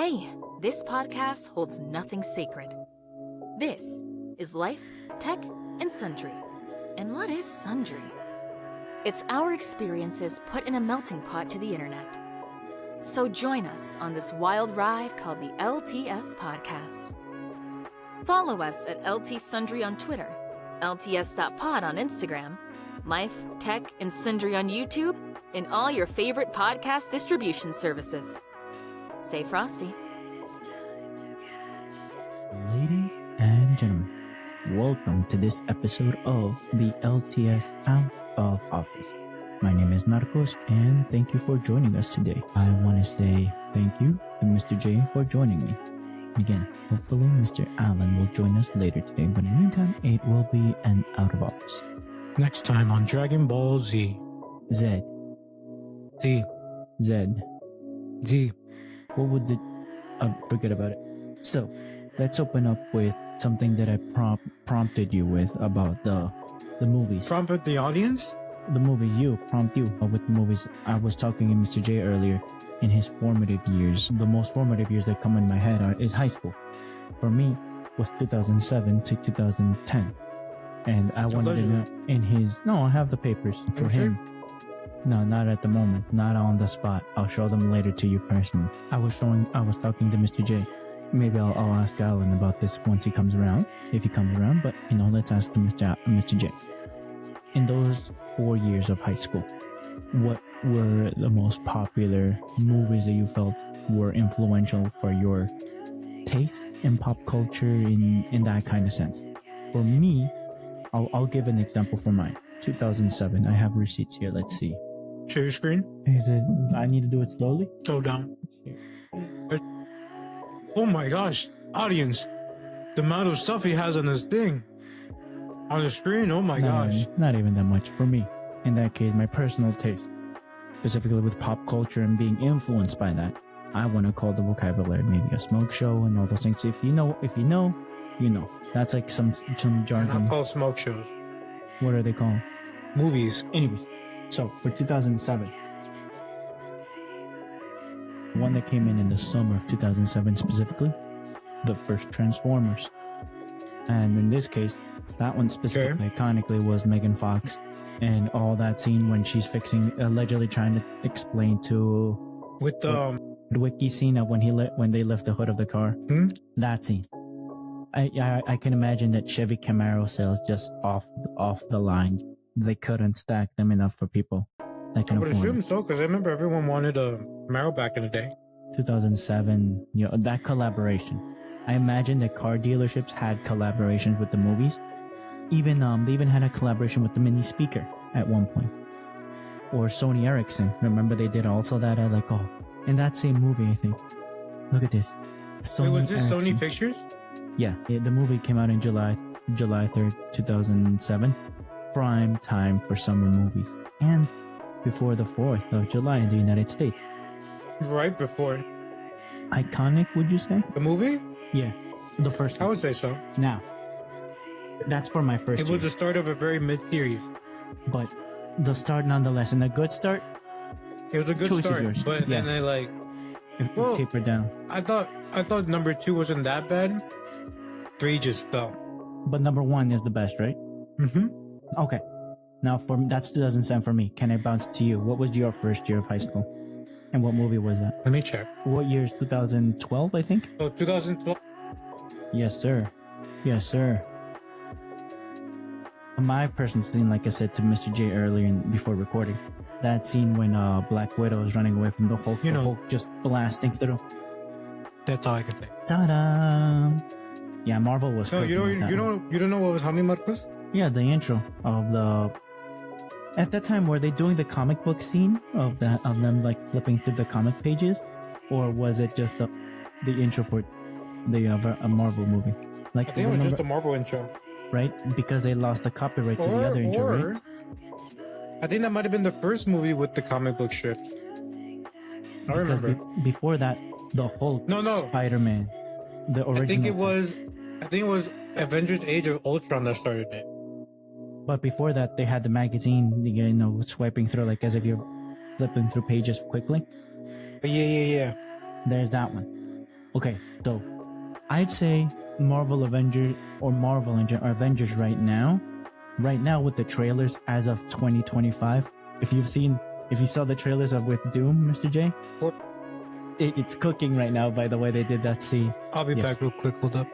Hey, this podcast holds nothing sacred. This is Life, Tech, and Sundry. And what is Sundry? It's our experiences put in a melting pot to the internet. So join us on this wild ride called the LTS Podcast. Follow us at LT Sundry on Twitter, LTS.pod on Instagram, Life, Tech, and Sundry on YouTube, and all your favorite podcast distribution services. Stay frosty. Ladies and gentlemen, welcome to this episode of the LTS Out of Office. My name is Marcos and thank you for joining us today. I want to say thank you to Mr. J for joining me. Again, hopefully Mr. Allen will join us later today, but in the meantime, it will be an Out of Office. Next time on Dragon Ball Z. Z. Z. What would the... forget about it. So, let's open up with something that I prompted you with about the movies. Prompted the audience? The movie prompt you with the movies. I was talking to Mr. J earlier in his formative years. The most formative years that come in my head is high school. For me, was 2007 to 2010. And I wanted to know in his... No, I have the papers for him. Sure? No, not at the moment. Not on the spot. I'll show them later to you personally. I was talking to Mr. J. Maybe I'll ask Alan about this once he comes around. If he comes around, but let's ask Mr. J. In those 4 years of high school, what were the most popular movies that you felt were influential for your taste in pop culture in that kind of sense? For me, I'll give an example for mine. 2007. I have receipts here. Let's see. Share your screen. Is it? I need to do it slowly. Slow down. Oh my gosh, audience! The amount of stuff he has on this thing, on the screen. Oh my gosh! Not even that much for me. In that case, my personal taste, specifically with pop culture and being influenced by that, I want to call the vocabulary maybe a smoke show and all those things. If you know, you know. That's like some jargon. Not called smoke shows. What are they called? Movies. Anyways, so for 2007, one that came in the summer of 2007 specifically, the first Transformers. And in this case, that one specifically iconically was Megan Fox and all that scene when she's allegedly trying to explain to... With the wiki scene of when they lift the hood of the car. That scene. I can imagine that Chevy Camaro sales just off the line. They couldn't stack them enough for people that can afford. I would assume so, because I remember everyone wanted a Camaro back in the day. 2007, that collaboration. I imagine that car dealerships had collaborations with the movies. Even they even had a collaboration with the mini speaker at one point. Or Sony Ericsson. Remember they did also that in that same movie, I think. Look at this. Wait, was this Ericsson. Sony Pictures? Yeah, the movie came out in July 3rd, 2007. Prime time for summer movies. And before the 4th of July in the United States. Right before. Iconic, would you say? The movie? Yeah, the first one. I would say so. Now, that's for my first It was the start of a very mid-series. But the start nonetheless, and a good start? It was a good start, but yes. Then I tapered down. I thought number 2 wasn't that bad. 3 just fell. But number 1 is the best, right? Mm-hmm. Okay. Now, that's 2007 for me. Can I bounce to you? What was your first year of high school? And what movie was that? Let me check. What year is 2012, I think? Oh, 2012? Yes, sir. My personal scene, like I said to Mr. J earlier before recording, that scene when Black Widow is running away from the Hulk, the Hulk just blasting through. That's all I can say. Ta-da! Yeah, Marvel was. No, you don't know what was humming, Marcos? Yeah, the intro of the. At that time, were they doing the comic book scene of them flipping through the comic pages, or was it just the intro for a Marvel movie? I think it was just the Marvel intro, right? Because they lost the copyright to the other intro, right? I think that might have been the first movie with the comic book strip. I remember. Before that, the Hulk, Spider-Man, the original. I think it was Avengers: Age of Ultron that started it. But before that, they had the magazine, swiping through as if you're flipping through pages quickly. Yeah. There's that one. Okay, so I'd say Marvel Avengers or Avengers right now with the trailers as of 2025. If you saw the trailers of with Doom, Mr. J, What? it's cooking right now. By the way, they did that scene. I'll be back real quick. Hold up.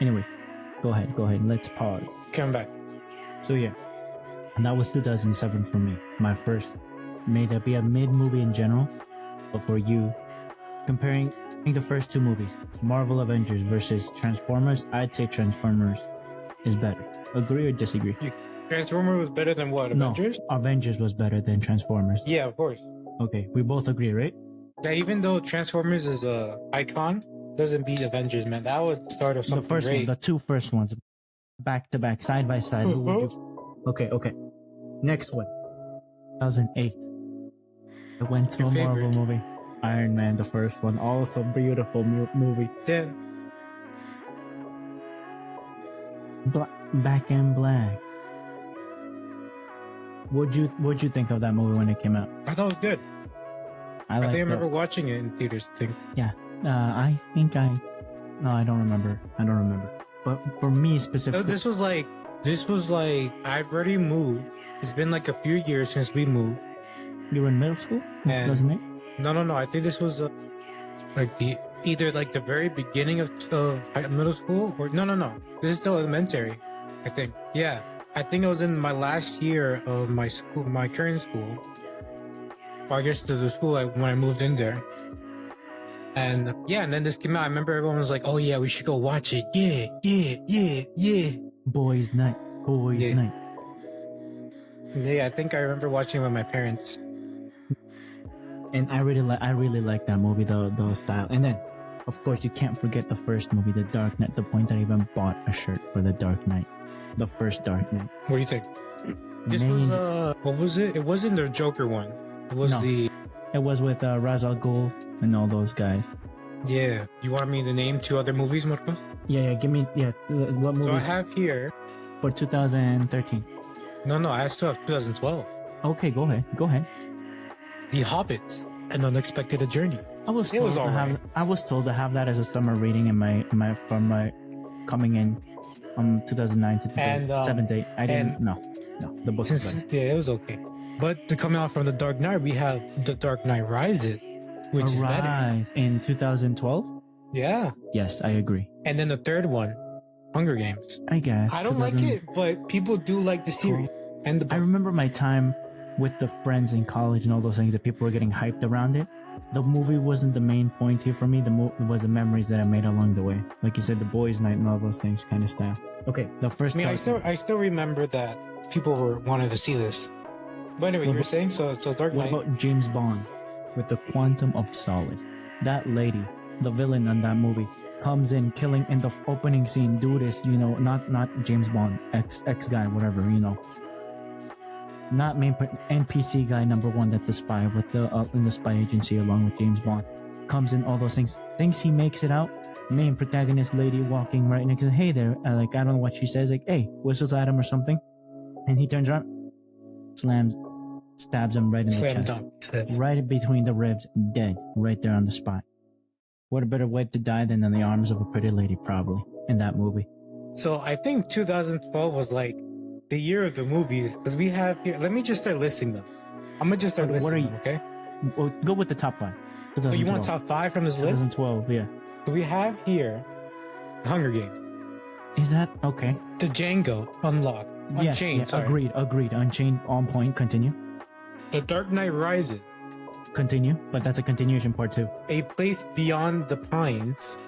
Anyways, go ahead. Let's pause. Okay, I'm back. So yeah, and that was 2007 for me. My first, may that be a mid movie in general, but for you, comparing the first two movies, Marvel Avengers versus Transformers, I'd say Transformers is better. Agree or disagree? Transformer was better than what? Avengers? No, Avengers was better than Transformers. Yeah, of course. Okay, we both agree, right? Yeah, even though Transformers is a icon, doesn't beat Avengers, man. That was the start of something The first great. one, the two first ones, back to back, side by side. Who would you? Okay. Next one, 2008. I went to Your a Marvel favorite? movie. Iron Man, the first one, also beautiful movie. Yeah. Back in Black. What'd you think of that movie when it came out? I thought it was good. I think I remember watching it in theaters. I think. Yeah. No, I don't remember. But for me specifically, This was like I've already moved. It's been like a few years since we moved. You were in middle school in And- 2008? No. I think this was like either the very beginning of middle school or no. This is still elementary. I think. Yeah. I think it was in my last year of my school, my current school. Or I guess the school when I moved in there. And yeah, and then this came out. I remember everyone was like, "Oh yeah, we should go watch it." Yeah. Boys' night. Yeah. Night. Yeah, I think I remember watching it with my parents. And I really like that movie, the style. And then, of course, you can't forget the first movie, The Dark Knight. The point that I even bought a shirt for The Dark Knight, the first Dark Knight. What do you think? This Main- was what was it? It wasn't the Joker one. It was No. the It was with Ra's al Ghul and all those guys. yeah. You want me to name two other movies, Marcos? Yeah. Give me what So I movies have here. for 2013? No, I still have 2012. Okay, go ahead. The Hobbit: An Unexpected Journey. I was It told was to alright. have I was told to have that as a summer reading in my coming in 2009 to And, 2007. I didn't. No, the book was Since better. yeah, it was okay. But to come out from The Dark Knight, we have The Dark Knight Rises, which is better. Arise in 2012. Yeah. Yes, I agree. And then the third one, Hunger Games. I guess I don't like 2000 it, but people do like the series and the I book. remember my time with the friends in college and all those things that people were getting hyped around it. The movie wasn't the main point here for me. It was the memories that I made along the way. Like you said, the boys' night and all those things kind of style. Okay, the first. I mean, Dark- I still remember that people wanted to see this. But anyway, you were saying so Dark What Knight. about James Bond with the Quantum of Solace? That lady, the villain on that movie, comes in killing in the opening scene. Dude is, not James Bond, X guy, whatever, not main NPC guy number one. That's a spy with the in the spy agency along with James Bond. Comes in all those things. Thinks he makes it out. Main protagonist lady walking right next to him. Hey there, I don't know what she says. Like, hey, whistles at him or something, and he turns around, stabs him right in the Slam chest, dunk, it says. right between the ribs, dead, right there on the spot. What a better way to die than in the arms of a pretty lady, probably, in that movie. So I think 2012 was like the year of the movies because we have here. Let me just start listing them. I'm gonna just start What listing are them, okay? Well, go with the top five. So you want top 5 from this list? 2012, yeah. So we have here Hunger Games, Is that okay? The Django Unlocked, Yes, Unchained, yeah, sorry. agreed. Unchained, on point, continue. The Dark Knight Rises, Continue, but that's a continuation part two. A Place Beyond the Pines.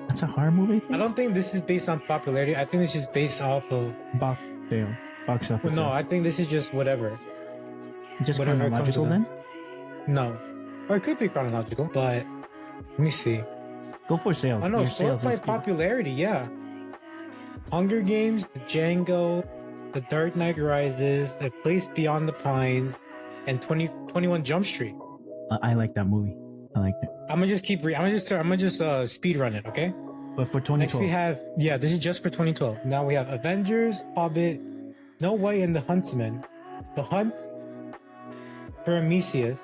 That's a horror movie thing? I don't think this is based on popularity. I think this is based off of. Box sales, box office. No, sales. I think this is just whatever. Just whatever it comes chronological to then? No, or it could be chronological, but let me see. Go for sales. Oh no, Your sort sales by is good. popularity, yeah. Hunger Games, The Django, The Dark Knight Rises, A Place Beyond the Pines, and 21 Jump Street. I like that movie. I like that. I'm gonna just speed run it, okay? But for Next 2012, we have this is just for 2012. Now we have Avengers, Hobbit, No Way and the Huntsman, The Hunt, Prometheus,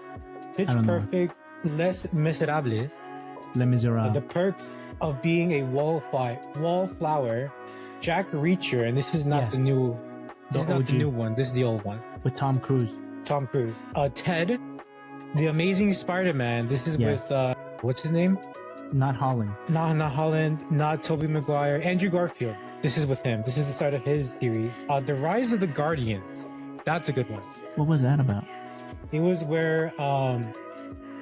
Pitch I don't know. Perfect, Les Miserables, Les Miserables. The Perks of Being a Wallflower, Jack Reacher, and this is not Yes. the new. This is not the OG. new one. This is the old one. With Tom Cruise. Tom Cruise. Ted, The Amazing Spider-Man. This is Yes. with what's his name? Not Holland. Not Holland. Not Tobey Maguire. Andrew Garfield. This is with him. This is the start of his series. The Rise of the Guardians. That's a good one. What was that about? It was where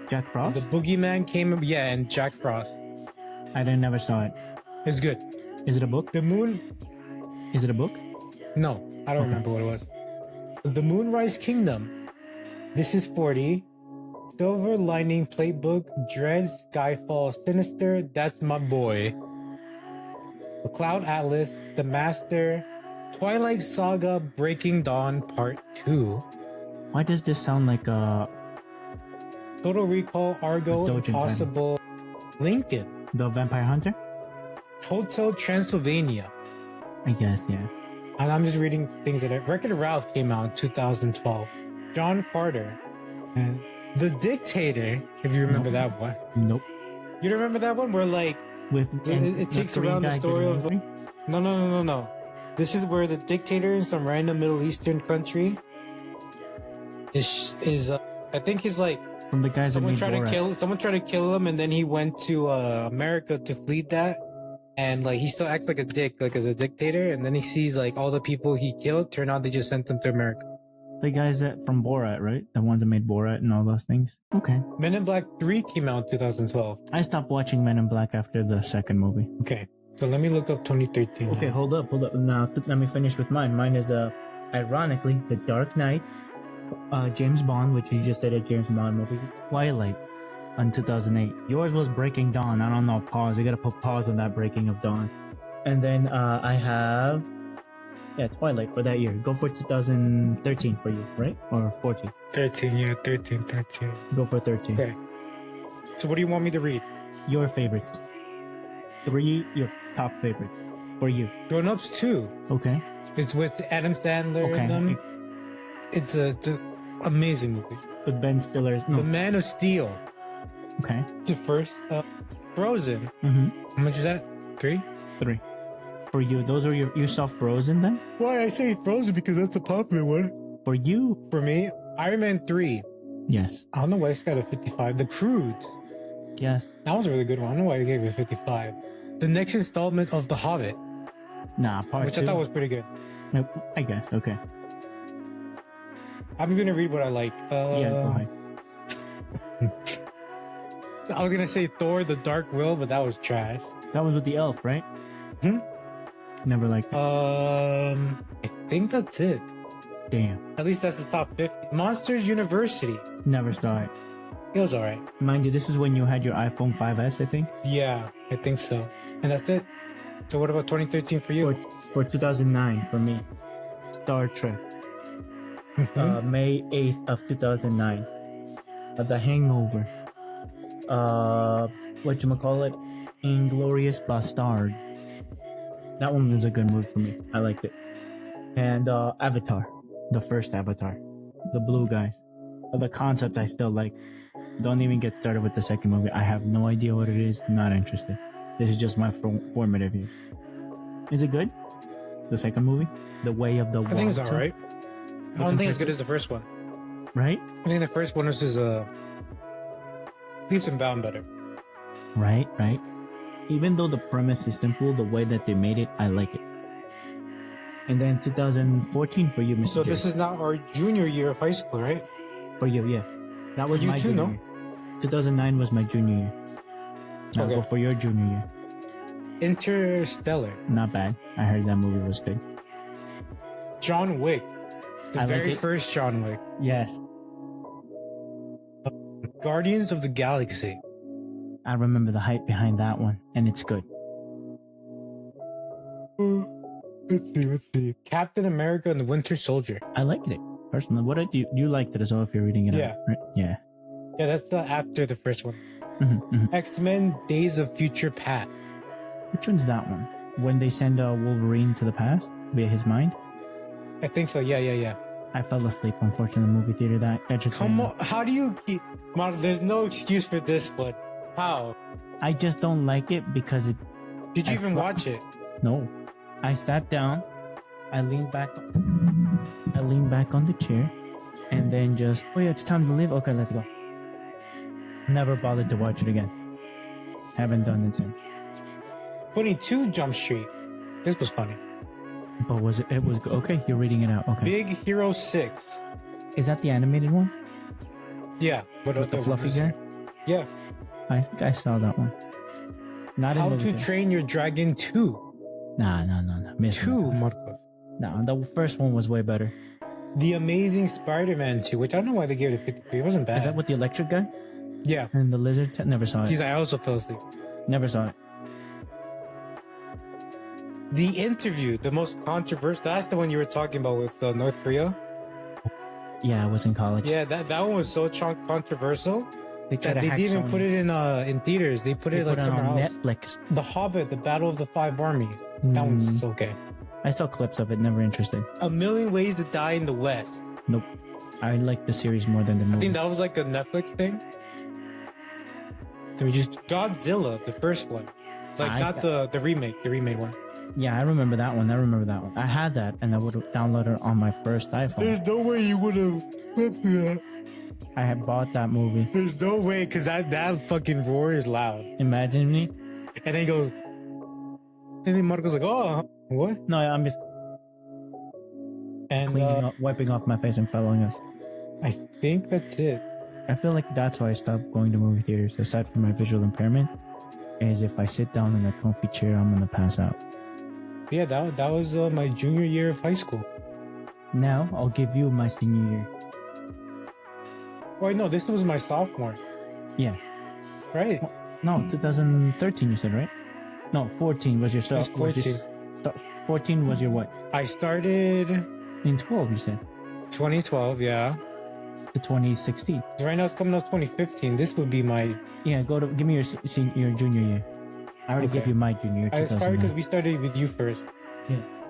Jack Frost? the boogeyman came. Yeah, and Jack Frost. I never saw it. It's good. Is it a book? The Moon. Is it a book? No, I don't remember what it was. The Moonrise Kingdom. This is 40. Silver Lining Playbook. Dread. Skyfall. Sinister. That's my boy. The Cloud Atlas. The Master. Twilight Saga. Breaking Dawn Part 2. Why does this sound like Total Recall. Argo. Dojin Impossible. Lincoln. The Vampire Hunter? Hotel Transylvania. I guess, yeah. And I'm just reading things that Wreck-It Ralph came out in 2012. John Carter. And The Dictator, if you remember that one. Nope. You remember that one where like With it takes Korean around the guy story getting of angry? no. This is where the dictator in some random Middle Eastern country is I think he's like From the guys that someone made tried to kill him, and then he went to America to flee that, and like he still acts like a dick, like as a dictator, and then he sees like all the people he killed turn out they just sent them to America. The guys that from Borat, right? The ones that made Borat and all those things. Okay. Men in Black 3 came out in 2012. I stopped watching Men in Black after the second movie. Okay, so let me look up 2013. Okay, now. hold up. Now, let me finish with mine. Mine is, ironically, The Dark Knight, James Bond, which you just said a James Bond movie, Twilight, on 2008. Yours was Breaking Dawn. I don't know, pause. You gotta put pause on that Breaking of Dawn. And then, I have, Twilight for that year. Go for 2013 for you, right? Or 14? 13. Go for 13. Okay. So what do you want me to read? Your favorites. 3, your top favorites. For you. Grown Ups 2. Okay. It's with Adam Sandler Okay. and them. It's a amazing movie. With Ben Stiller's. The No. Man of Steel. Okay. The first Frozen. Mm-hmm. How much is that? 3? 3. For you, those are you saw Frozen then? Why I say Frozen because that's the popular one. For you, For me, Iron Man 3. yes. I don't know why it's got a 55. The Croods. Yes. That was a really good one. I don't know why I gave it a 55. The next installment of The Hobbit, Nah, part which 2. I thought was pretty good. Nope, I guess, okay. I'm gonna read what I like. Yeah, go ahead. I was gonna say Thor: The Dark Will, but that was trash. That was with the elf, right? Hmm? Never liked it. I think that's it. Damn. At least that's the top 50. Monsters University. Never saw it. It was alright. Mind you, this is when you had your iPhone 5S, I think. Yeah, I think so. And that's it. So what about 2013 for you? For 2009, for me. Star Trek. May 8th of 2009. The Hangover. Whatchamacallit? Inglourious Bastard. That one was a good movie for me. I liked it. And Avatar. The first Avatar. The blue guys. The concept I still like. Don't even get started with the second movie. I have no idea what it is. Not interested. This is just my formative years. Is it good? The second movie? The Way of the Water? I think it's alright. I don't think it's good as the first one. Right? I think the first one was just leaps and bounds better. Right. Even though the premise is simple, the way that they made it, I like it. And then 2014 for you, Mr. So J. this is now our junior year of high school, right? For you, yeah. That was you my too, junior no? year. 2009 was my junior year. Now Okay. go for your junior year. Interstellar. Not bad. I heard that movie was good. John Wick. The I like very it. first John Wick. Yes. Guardians of the Galaxy. I remember the hype behind that one, and it's good. Let's see. Captain America and the Winter Soldier. I liked it. Personally, what did you liked it as well if you're reading it Yeah. out, right? Yeah. Yeah, that's after the first one. Mm-hmm. X-Men Days of Future Past. Which one's that one? When they send Wolverine to the past via his mind? I think so. Yeah. I fell asleep, unfortunately, in the movie theater. That just Come on. How do you keep... There's no excuse for this one. How? I just don't like it because it. Did you I even fl- watch it? No, I sat down, I leaned back on the chair, and then just, oh yeah, it's time to leave. Okay, let's go. Never bothered to watch it again. Haven't done it since. 22 Jump Street. This was funny. But was it? It was okay. You're reading it out. Okay. Big Hero 6. Is that the animated one Yeah, but with the fluffy guy? Yeah. I think I saw that one. Not in How movie to theater. Train Your Dragon 2. Nah. Missed 2, it. Marcos. No, the first one was way better. The Amazing Spider-Man 2, which I don't know why they gave it a 53. It wasn't bad. Is that with the electric guy Yeah. and the lizard? Never saw it. He's like, I also fell asleep. Never saw it. The Interview, the most controversial. That's the one you were talking about with North Korea. Yeah, I was in college. Yeah, that one was so controversial They tried that to they hack didn't even Sony. put it in theaters. They put They it like put it somewhere on else. Netflix. The Hobbit, the Battle of the Five Armies. That one's okay. I saw clips of it. Never interested. A Million Ways to Die in the West. Nope. I like the series more than the I movie. think that was like a Netflix thing. Then we just Godzilla, the first one, like not the remake, the remade one. Yeah, I remember that one. I had that, and I would have downloaded it on my first iPhone. There's no way you would have flipped that. I had bought that movie. There's no way, because that fucking roar is loud. Imagine me. And then he goes, and then Marco's like, oh, what? No, I'm just And cleaning up, wiping off my face and following us. I think that's it. I feel like that's why I stopped going to movie theaters. Aside from my visual impairment, is if I sit down in a comfy chair, I'm gonna pass out. Yeah, that was my junior year of high school. Now I'll give you my senior year. Wait, no, this was my sophomore, Yeah. right? No, 2013. You said, right? No, 14 was your It was stuff. 14 was your what? I started In 12, you said. 2012, yeah. To 2016. Right now it's coming up 2015. This would be my. Yeah, give me your junior year. I already Okay. gave you my junior year. I started because 2009. we started with you first.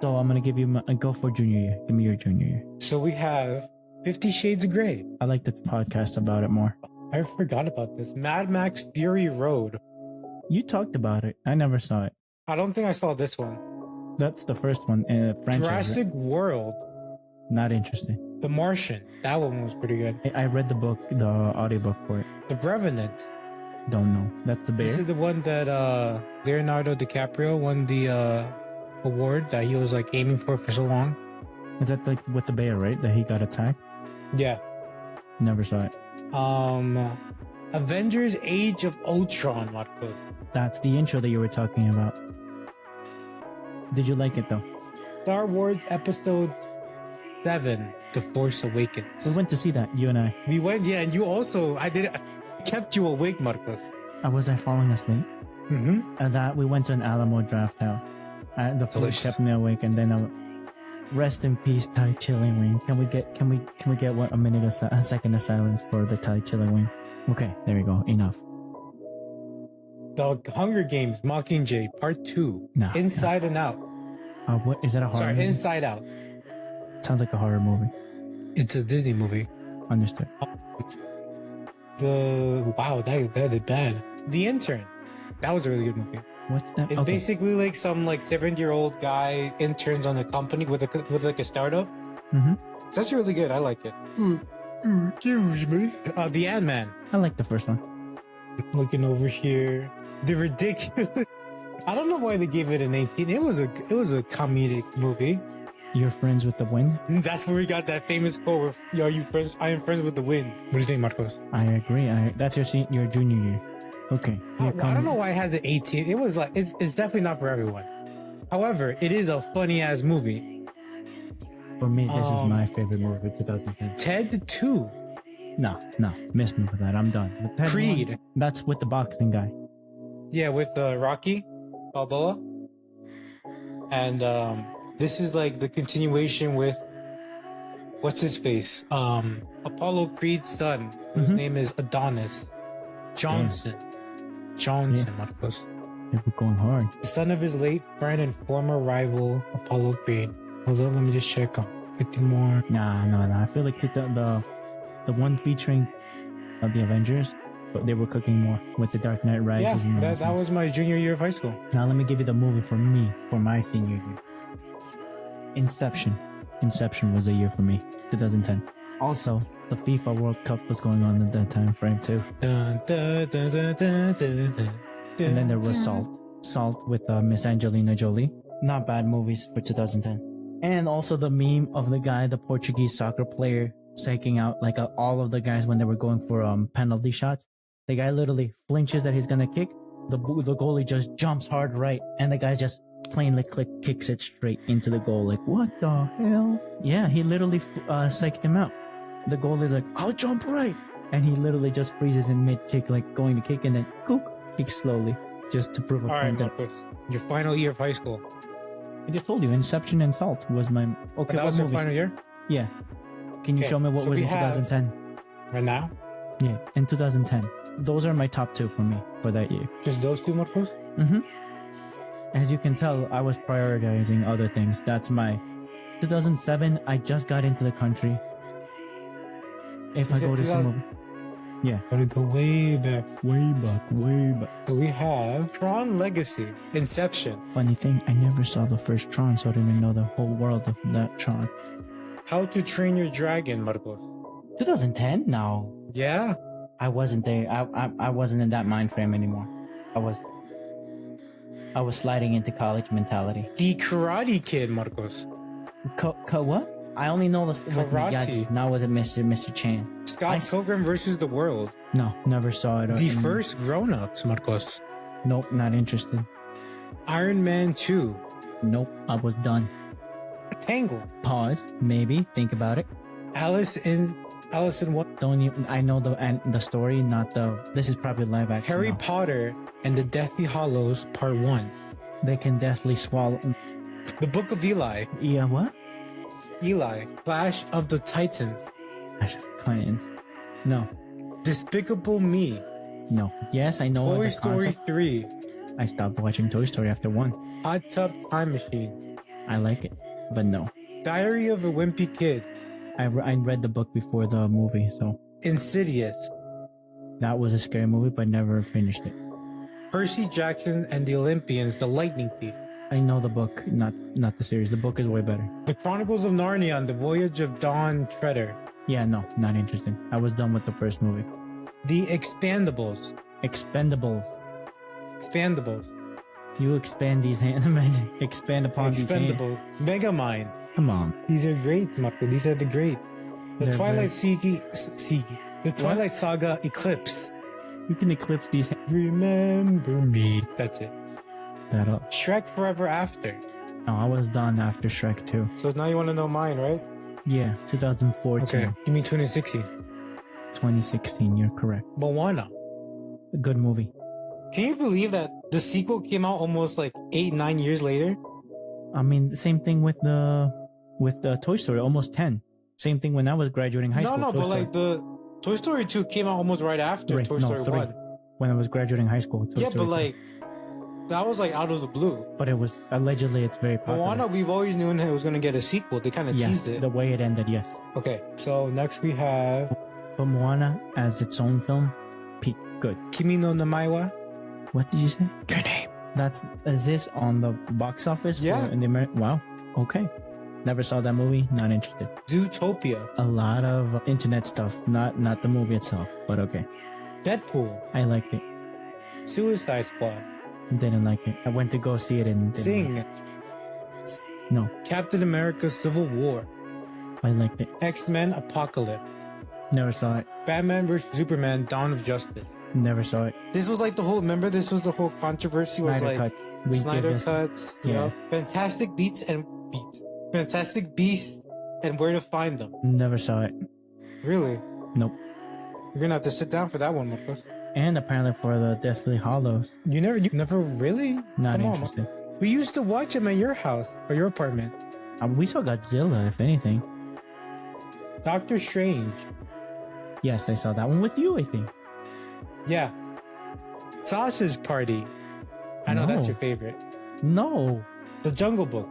So I'm gonna give you go for junior year. Give me your junior year. So we have 50 Shades of Grey. I like the podcast about it more. I forgot about this. Mad Max Fury Road. You talked about it. I never saw it. I don't think I saw this one. That's the first one. Franchise. Jurassic Right? World. Not interesting. The Martian. That one was pretty good. I read the book, the audiobook for it. The Revenant. Don't know. That's the bear. This is the one that Leonardo DiCaprio won the award that he was like aiming for so long. Is that like with the bear, right? That he got attacked? Yeah. Never saw it. Avengers Age of Ultron, Marcos. That's the intro that you were talking about. Did you like it though? Star Wars Episode 7, The Force Awakens. We went to see that, you and I. We went, yeah, and you also, I kept you awake, Marcos. Was I falling asleep? Mm-hmm. And that we went to an Alamo Draft House. The food Delicious. kept me awake, and then rest in peace, Thai chili wing. Can we get a second of silence for the Thai chili wings? Okay, there we go. Enough. The Hunger Games Mockingjay Part 2. No, Inside and Out. What is that a horror Sorry, movie? Inside Out. Sounds like a horror movie. It's a Disney movie. Understood. Wow, that did bad. The Intern. That was a really good movie. What's that? It's Okay. basically like some like 70-year-old guy interns on a company with like a startup. Mm-hmm. That's really good. I like it. Excuse me. The Ant-Man. I like the first one. Looking over here. The ridiculous. I don't know why they gave it an 18. It was a comedic movie. You're friends with the wind? That's where we got that famous quote where, "Yo, are you friends? I am friends with the wind." What do you think, Marcos? I agree. That's your junior year. Okay. I don't know why it has an 18. It was like it's definitely not for everyone. However, it is a funny ass movie. For me, this is my favorite movie of 2010. Ted 2. No, miss me with that. I'm done. But Ted Creed. 1, that's with the boxing guy. Yeah, with Rocky Balboa. And this is like the continuation with what's his face? Apollo Creed's son, whose Mhm. name is Adonis Johnson. Marcos. They were going hard. The son of his late friend and former rival Apollo Creed. Hold on, let me just check on 50 more. Nah. I feel like the one featuring the Avengers but they were cooking more with the Dark Knight Rises. Yeah, and that was my junior year of high school. Now let me give you the movie for me for my senior year. Inception. Inception was a year for me. 2010. Also, the FIFA World Cup was going on at that time frame too. Dun, dun, dun, dun, dun, dun, dun, And then there was Salt. Salt with Miss Angelina Jolie. Not bad movies for 2010. And also the meme of the guy, the Portuguese soccer player, psyching out like all of the guys when they were going for penalty shots. The guy literally flinches that he's gonna kick. The goalie just jumps hard right, and the guy just plainly kicks it straight into the goal. Like, what the hell? Yeah, he literally psyched him out. The goalie's like, I'll jump right, and he literally just freezes in mid kick, like going to kick, and then kicks slowly just to prove a All right, point. That Marcos, your final year of high school. I just told you, Inception and Salt was my okay. That was your movies? final year? Yeah. Can you Okay, show me what so was we in have- 2010? Right now? Yeah, in 2010. Those are my top two for me for that year. Just those two, Marcos? Mm-hmm. As you can tell, I was prioritizing other things. That's my 2007. I just got into the country. If You I said go to some 2000? yeah, Gotta go way back. way back. So we have Tron Legacy, Inception, Funny thing, I never saw the first Tron, so I didn't know the whole world of that Tron. How to Train Your Dragon, Marcos. 2010? No, Yeah? I wasn't there. I wasn't in that mind frame anymore. I was sliding into college mentality. The Karate Kid, Marcos. What? I only know the with Karate. Miyagi, not with Mr. Chan. Scott Pilgrim versus the World. No, never saw it. The first grown-ups, Marcos. Nope, not interested. Iron Man 2. Nope, I was done. Tangled. Pause. Maybe think about it. Alice in what? Don't you? I know the story, not the. This is probably live action. Harry now. Potter and the Deathly Hallows Part 1. They can definitely swallow. The Book of Eli. Yeah, what? Eli. Clash of the Titans. Clash of Clans. No, Despicable Me. no. Yes, I know. Toy the Story concept. 3. I stopped watching Toy Story after 1. Hot Tub Time Machine. I like it, but no. Diary of a Wimpy Kid. I read the book before the movie, so Insidious. that was a scary movie, but never finished it. Percy Jackson and the Olympians, The Lightning Thief. I know the book, not the series. The book is way better. The Chronicles of Narnia and the Voyage of Dawn Treader. Yeah, no, not interested. I was done with the first movie. The Expandables. Expendables. Expandables. You expand these hands. Imagine expand upon these hands. Expendables. Megamind. Come on. These are great, Marco. These are the greats. The They're Twilight very- The Twilight Saga Eclipse. You can eclipse these hands. Remember me. That's it. That up. Shrek Forever After. No, I was done after Shrek 2. So now you want to know mine, right? Yeah, 2014. Okay. You mean 2016? 2016, you're correct. Moana. A good movie. Can you believe that the sequel came out almost like 8-9 years later? I mean, the same thing with the Toy Story, almost 10. Same thing when I was graduating high school. No, Toy but Story. like the Toy Story 2 came out almost right after Three. Toy No, Story 3. 1. When I was graduating high school. Toy Yeah, Story but 3. like that was like out of the blue. But it was allegedly it's very popular. Moana, we've always known it was gonna get a sequel. They kind of Yes, teased it. the way it ended, yes. Okay, so next we have But Moana as its own film, peak good. Kimi no Namaiwa. What did you say? Your name. Is this on the box office? Yeah. In the Wow. Okay. Never saw that movie. Not interested. Zootopia. A lot of internet stuff. Not the movie itself. But okay. Deadpool. I liked it. Suicide Squad. Didn't like it. I went to go see it and didn't Sing. like it. No, Captain America Civil War. I liked it. X-Men Apocalypse. Never saw it. Batman vs Superman Dawn of Justice. Never saw it. This was like the whole, remember this was the whole controversy was Snyder like Cut. We did Snyder this. Cuts, you Yeah. know, Fantastic Beasts and Where to Find Them. Never saw it. Really? Nope. You're gonna have to sit down for that one, Marcos. And apparently for the Deathly Hollows. You never really? Not Come on, interested. we used to watch them at your house or your apartment. We saw Godzilla, if anything. Doctor Strange. Yes, I saw that one with you, I think. Yeah. Sausage Party. I know that's No. your favorite. No. The Jungle Book.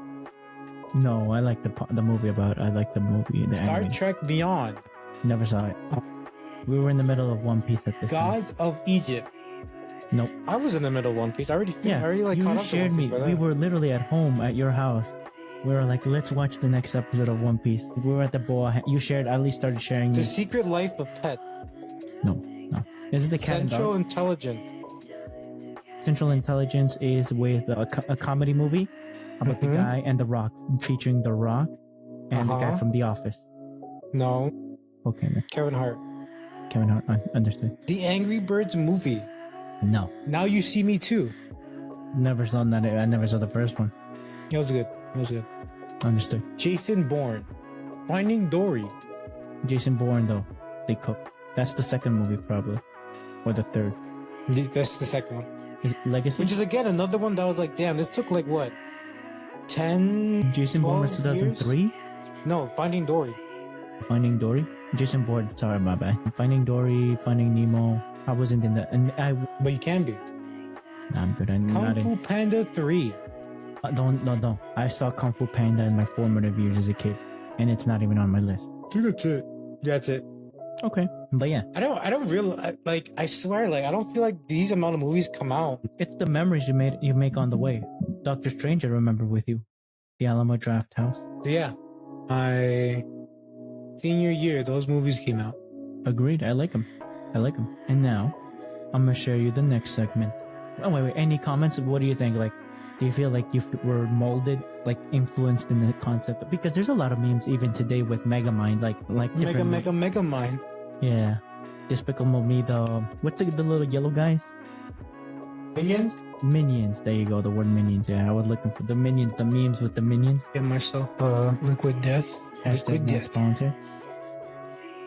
No, I like the movie about. I like the movie. The Star anime. Trek Beyond. Never saw it. We were in the middle of One Piece at this time. Gods of Egypt. Nope. I was in the middle of One Piece. I already caught you up to shared One me. Piece by We then. were literally at home at your house. We were like, let's watch the next episode of One Piece. We were at the boa. You shared. At least started sharing The me. Secret Life of Pets. No. Is it the cat and Central dog? Intelligence. Central Intelligence is with a comedy movie about the Mhm. guy and the Rock, featuring the Rock and the guy Uh-huh. from The Office. No. Okay, man. Kevin Hart. Kevin Hart. Understood. The Angry Birds movie. No. Now You See Me Too. Never saw that. I never saw the first one. It was good. Understood. Jason Bourne. Finding Dory. Jason Bourne, though, they cook. That's the second movie, probably. Or the third. That's the second one. Is it Legacy? Which is again another one that was like, damn, this took like what? 10 Jason Bourne was 12 years? 2003? No, Finding Dory. Finding Dory? Jason Bourne, sorry, my bad. Finding Dory, Finding Nemo. I wasn't in that. And But you can be. Nah, I'm good. I'm Kung not Fu in. Panda 3. No. I saw Kung Fu Panda in my formative years as a kid. And it's not even on my list. That's it. Okay. But yeah, I don't really like. I swear, like I don't feel like these amount of movies come out. it's the memories you make on the way. Doctor Strange, I remember with you. The Alamo Draft House. So yeah, my senior year, those movies came out. Agreed. I like them. And now, I'm gonna share you the next segment. Oh wait. Any comments? What do you think? Like, do you feel like you were molded, like influenced in the concept? Because there's a lot of memes even today with Megamind, like different. Mega Mind. Yeah. Despicable Me. What's the little yellow guys? Minions. Minions. There you go. The word minions. Yeah, I was looking for the minions. The memes with the minions. Get myself Liquid Death. Hashtag not sponsored.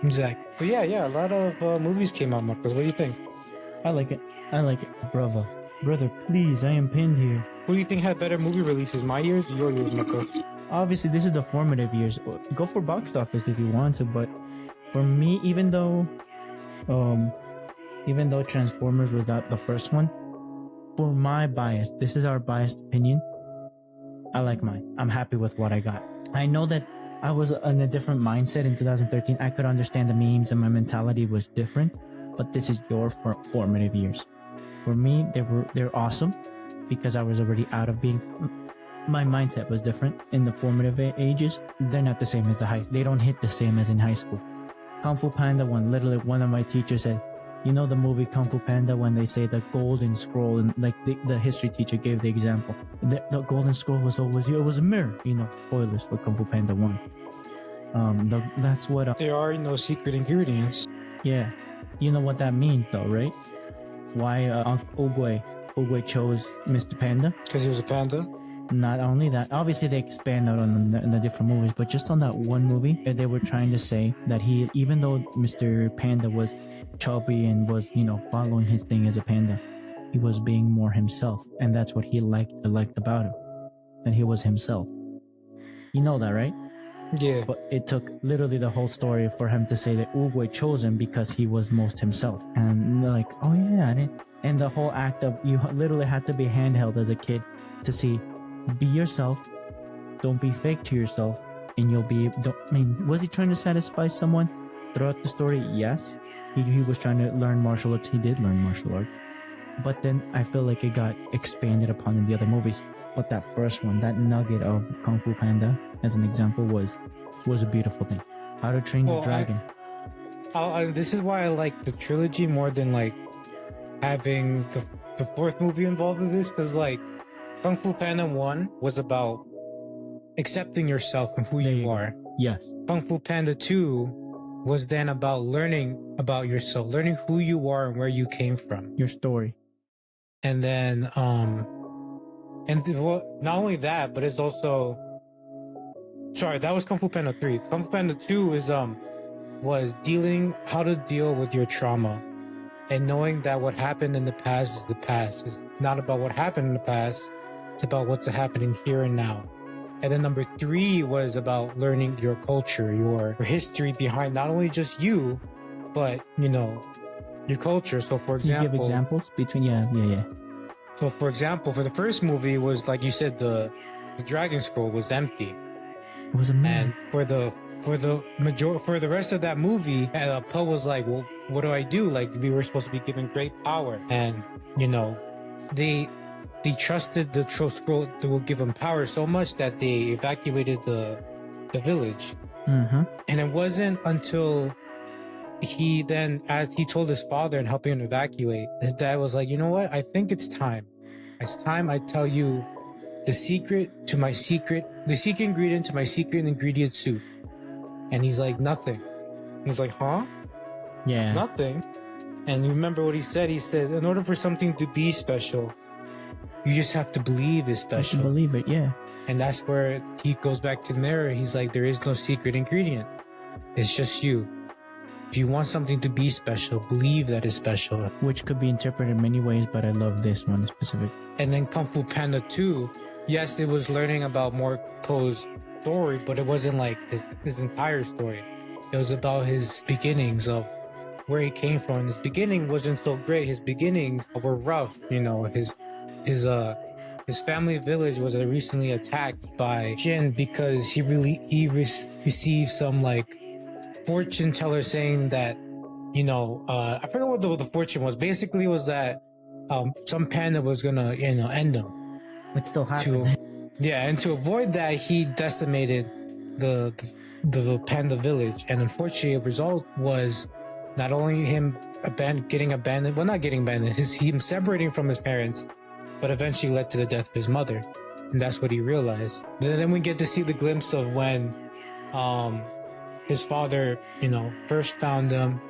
Exactly. But yeah, a lot of movies came out, Marcos. What do you think? I like it. Brother, please. I am pinned here. Who do you think had better movie releases? My years or your years, Marcos? Obviously, this is the formative years. Go for box office if you want to, but for me, even though Transformers was not the first one, for my bias, this is our biased opinion. I like mine. I'm happy with what I got. I know that I was in a different mindset in 2013. I could understand the memes and my mentality was different, but this is your formative years. For me, they're awesome because I was already out of being. My mindset was different in the formative ages. They're not the same as they don't hit the same as in high school. Kung Fu Panda literally one of my teachers said, you know the movie Kung Fu Panda when they say the golden scroll, and like the history teacher gave the example. The golden scroll was always, it was a mirror. Spoilers for Kung Fu Panda 1. That's what... There are no secret ingredients. Yeah. You know what that means though, right? Why Uncle Oogway chose Mr. Panda? Because he was a panda? Not only that, obviously they expand out on the different movies, but just on that one movie, they were trying to say that even though Mr. Panda was chubby and was, following his thing as a panda, he was being more himself, and that's what he liked about him, that he was himself. You know that, right? Yeah. But it took literally the whole story for him to say that Oogway chose him because he was most himself. And they're like, oh yeah, and the whole act of you literally had to be handheld as a kid to see, be yourself, don't be fake to yourself, and you'll be. Was he trying to satisfy someone throughout the story? Yes, he was trying to learn martial arts. He did learn martial arts, but then I feel like it got expanded upon in the other movies. But that first one, that nugget of Kung Fu Panda, as an example, was a beautiful thing. How to Train Your Dragon. This is why I like the trilogy more than like having the fourth movie involved in this, because like Kung Fu Panda 1 was about accepting yourself and who you are. Yes. Kung Fu Panda 2 was then about learning about yourself, learning who you are and where you came from. Your story. And then, not only that, but it's also, sorry, that was Kung Fu Panda 3. Kung Fu Panda 2 was how to deal with your trauma. And knowing that what happened in the past is the past. It's not about what happened in the past. It's about what's happening here and now. And then number 3 was about learning your culture, your history behind not only just you, but, your culture. So for example... You give examples between... Yeah. So for example, for the first movie, it was like you said, the Dragon Scroll was empty. It was a man. And for the rest of that movie, Po was like, well, what do I do? Like, we were supposed to be given great power, and you know, they trusted the scroll that will give them power so much that they evacuated the village. Mm-hmm. And it wasn't until he then, as he told his father and helping him evacuate, his dad was like, you know what? I think it's time. It's time I tell you the secret ingredient to my secret ingredient soup. And he's like, nothing. He's like, huh? Yeah. Nothing. And you remember what he said? He said, in order for something to be special, you just have to believe it's You special. should believe it, yeah. And that's where he goes back to the mirror. He's like, there is no secret ingredient. It's just you. If you want something to be special, believe that it's special. Which could be interpreted many ways, but I love this one specific. And then Kung Fu Panda 2, yes, it was learning about Morko's story, but it wasn't like his entire story. It was about his beginnings of where he came from. His beginning wasn't so great. His beginnings were rough. You know, his family village was recently attacked by Jin because he received some like fortune teller saying that, you know, I forget what the fortune was. Basically, it was that some panda was gonna, you know, end him. It still happened. And to avoid that, he decimated the panda village, and unfortunately, the result was not only him getting abandoned, well, not getting abandoned, him separating from his parents, but eventually led to the death of his mother. And that's what he realized. Then we get to see the glimpse of when his father, you know, first found him,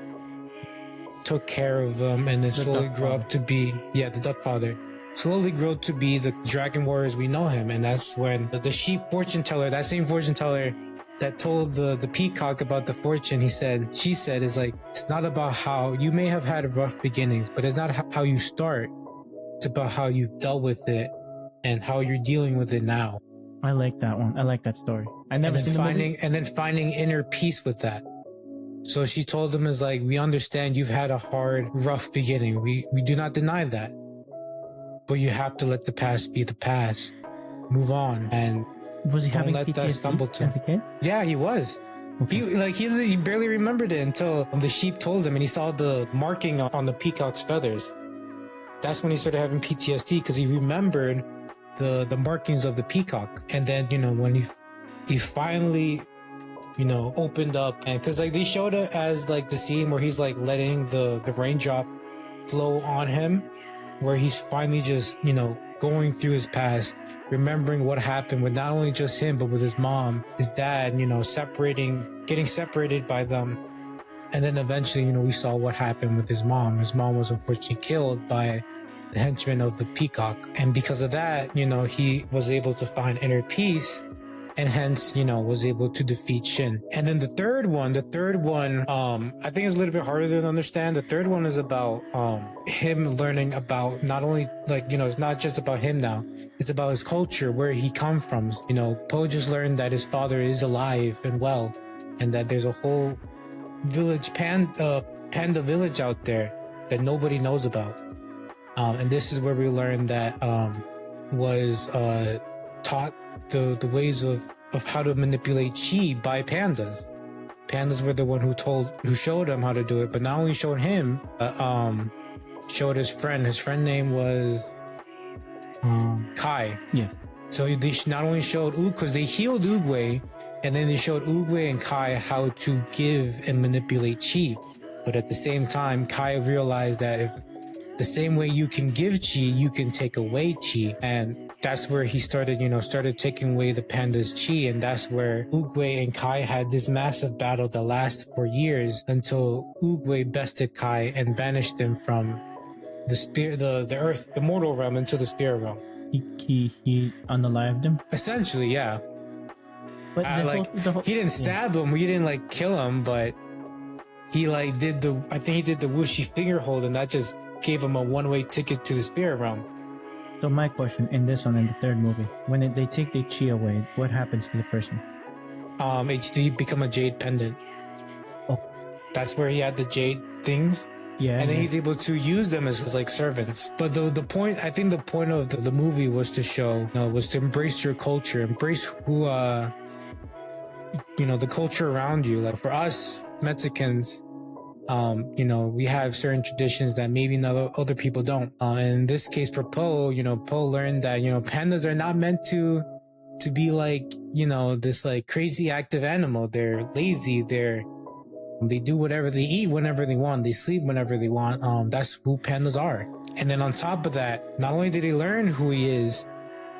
took care of him, and then slowly grew up to be, the duck father. Slowly grew to be the dragon warriors we know him. And that's when the sheep fortune teller, that same fortune teller that told the peacock about the fortune, she said, is like, it's not about how you may have had rough beginnings, but it's not how you start. It's about how you've dealt with it and how you're dealing with it now. I like that one. I like that story. I never seen the movie. And then finding inner peace with that. So she told him, is like, we understand you've had a hard, rough beginning. We do not deny that. But you have to let the past be the past. Move on. And was he don't having let that PTSD stumble to as a kid? Yeah, he was. Okay. He barely remembered it until the sheep told him and he saw the marking on the peacock's feathers. That's when he started having PTSD because he remembered the markings of the peacock. And then, you know, when he finally, you know, opened up, and because like they showed it as like the scene where he's like letting the raindrop flow on him, where he's finally just, you know, going through his past, remembering what happened with not only just him, but with his mom, his dad, you know, getting separated by them. And then eventually, you know, we saw what happened with his mom. His mom was unfortunately killed by the henchman of the peacock. And because of that, you know, he was able to find inner peace and hence, you know, was able to defeat Shin. And then the third one, I think is a little bit harder to understand. The third one is about him learning about not only, like, you know, it's not just about him now. It's about his culture, where he comes from. You know, Po just learned that his father is alive and well, and that there's a whole village, panda village out there that nobody knows about. And this is where we learned that was taught the ways of how to manipulate chi by pandas. Pandas were the one who showed him how to do it, but not only showed him, showed his friend. His friend name was Kai. Yeah. So they not only showed because they healed Oogway, and then they showed Oogway and Kai how to give and manipulate chi. But at the same time, Kai realized that if the same way you can give chi, you can take away chi. And that's where he started taking away the panda's chi. And that's where Oogway and Kai had this massive battle that lasted for years until Oogway bested Kai and banished him from the earth, the mortal realm, into the spirit realm. He unalived him? Essentially, yeah. But he didn't stab him, he didn't like kill him, but he like did the whooshy finger hold, and that just gave him a one-way ticket to the spirit realm. So my question in this one, in the third movie, when they take the chi away, what happens to the person? They become a jade pendant. Oh, that's where he had the jade things. Yeah, and then he's able to use them as like servants. But the point, I think the point of the movie was to show, was to embrace your culture, embrace who, the culture around you. Like for us Mexicans, We have certain traditions that maybe other people don't. In this case for Poe, Poe learned that, pandas are not meant to be like, this like crazy active animal. They're lazy. They do whatever, they eat whenever they want. They sleep whenever they want. That's who pandas are. And then on top of that, not only did he learn who he is,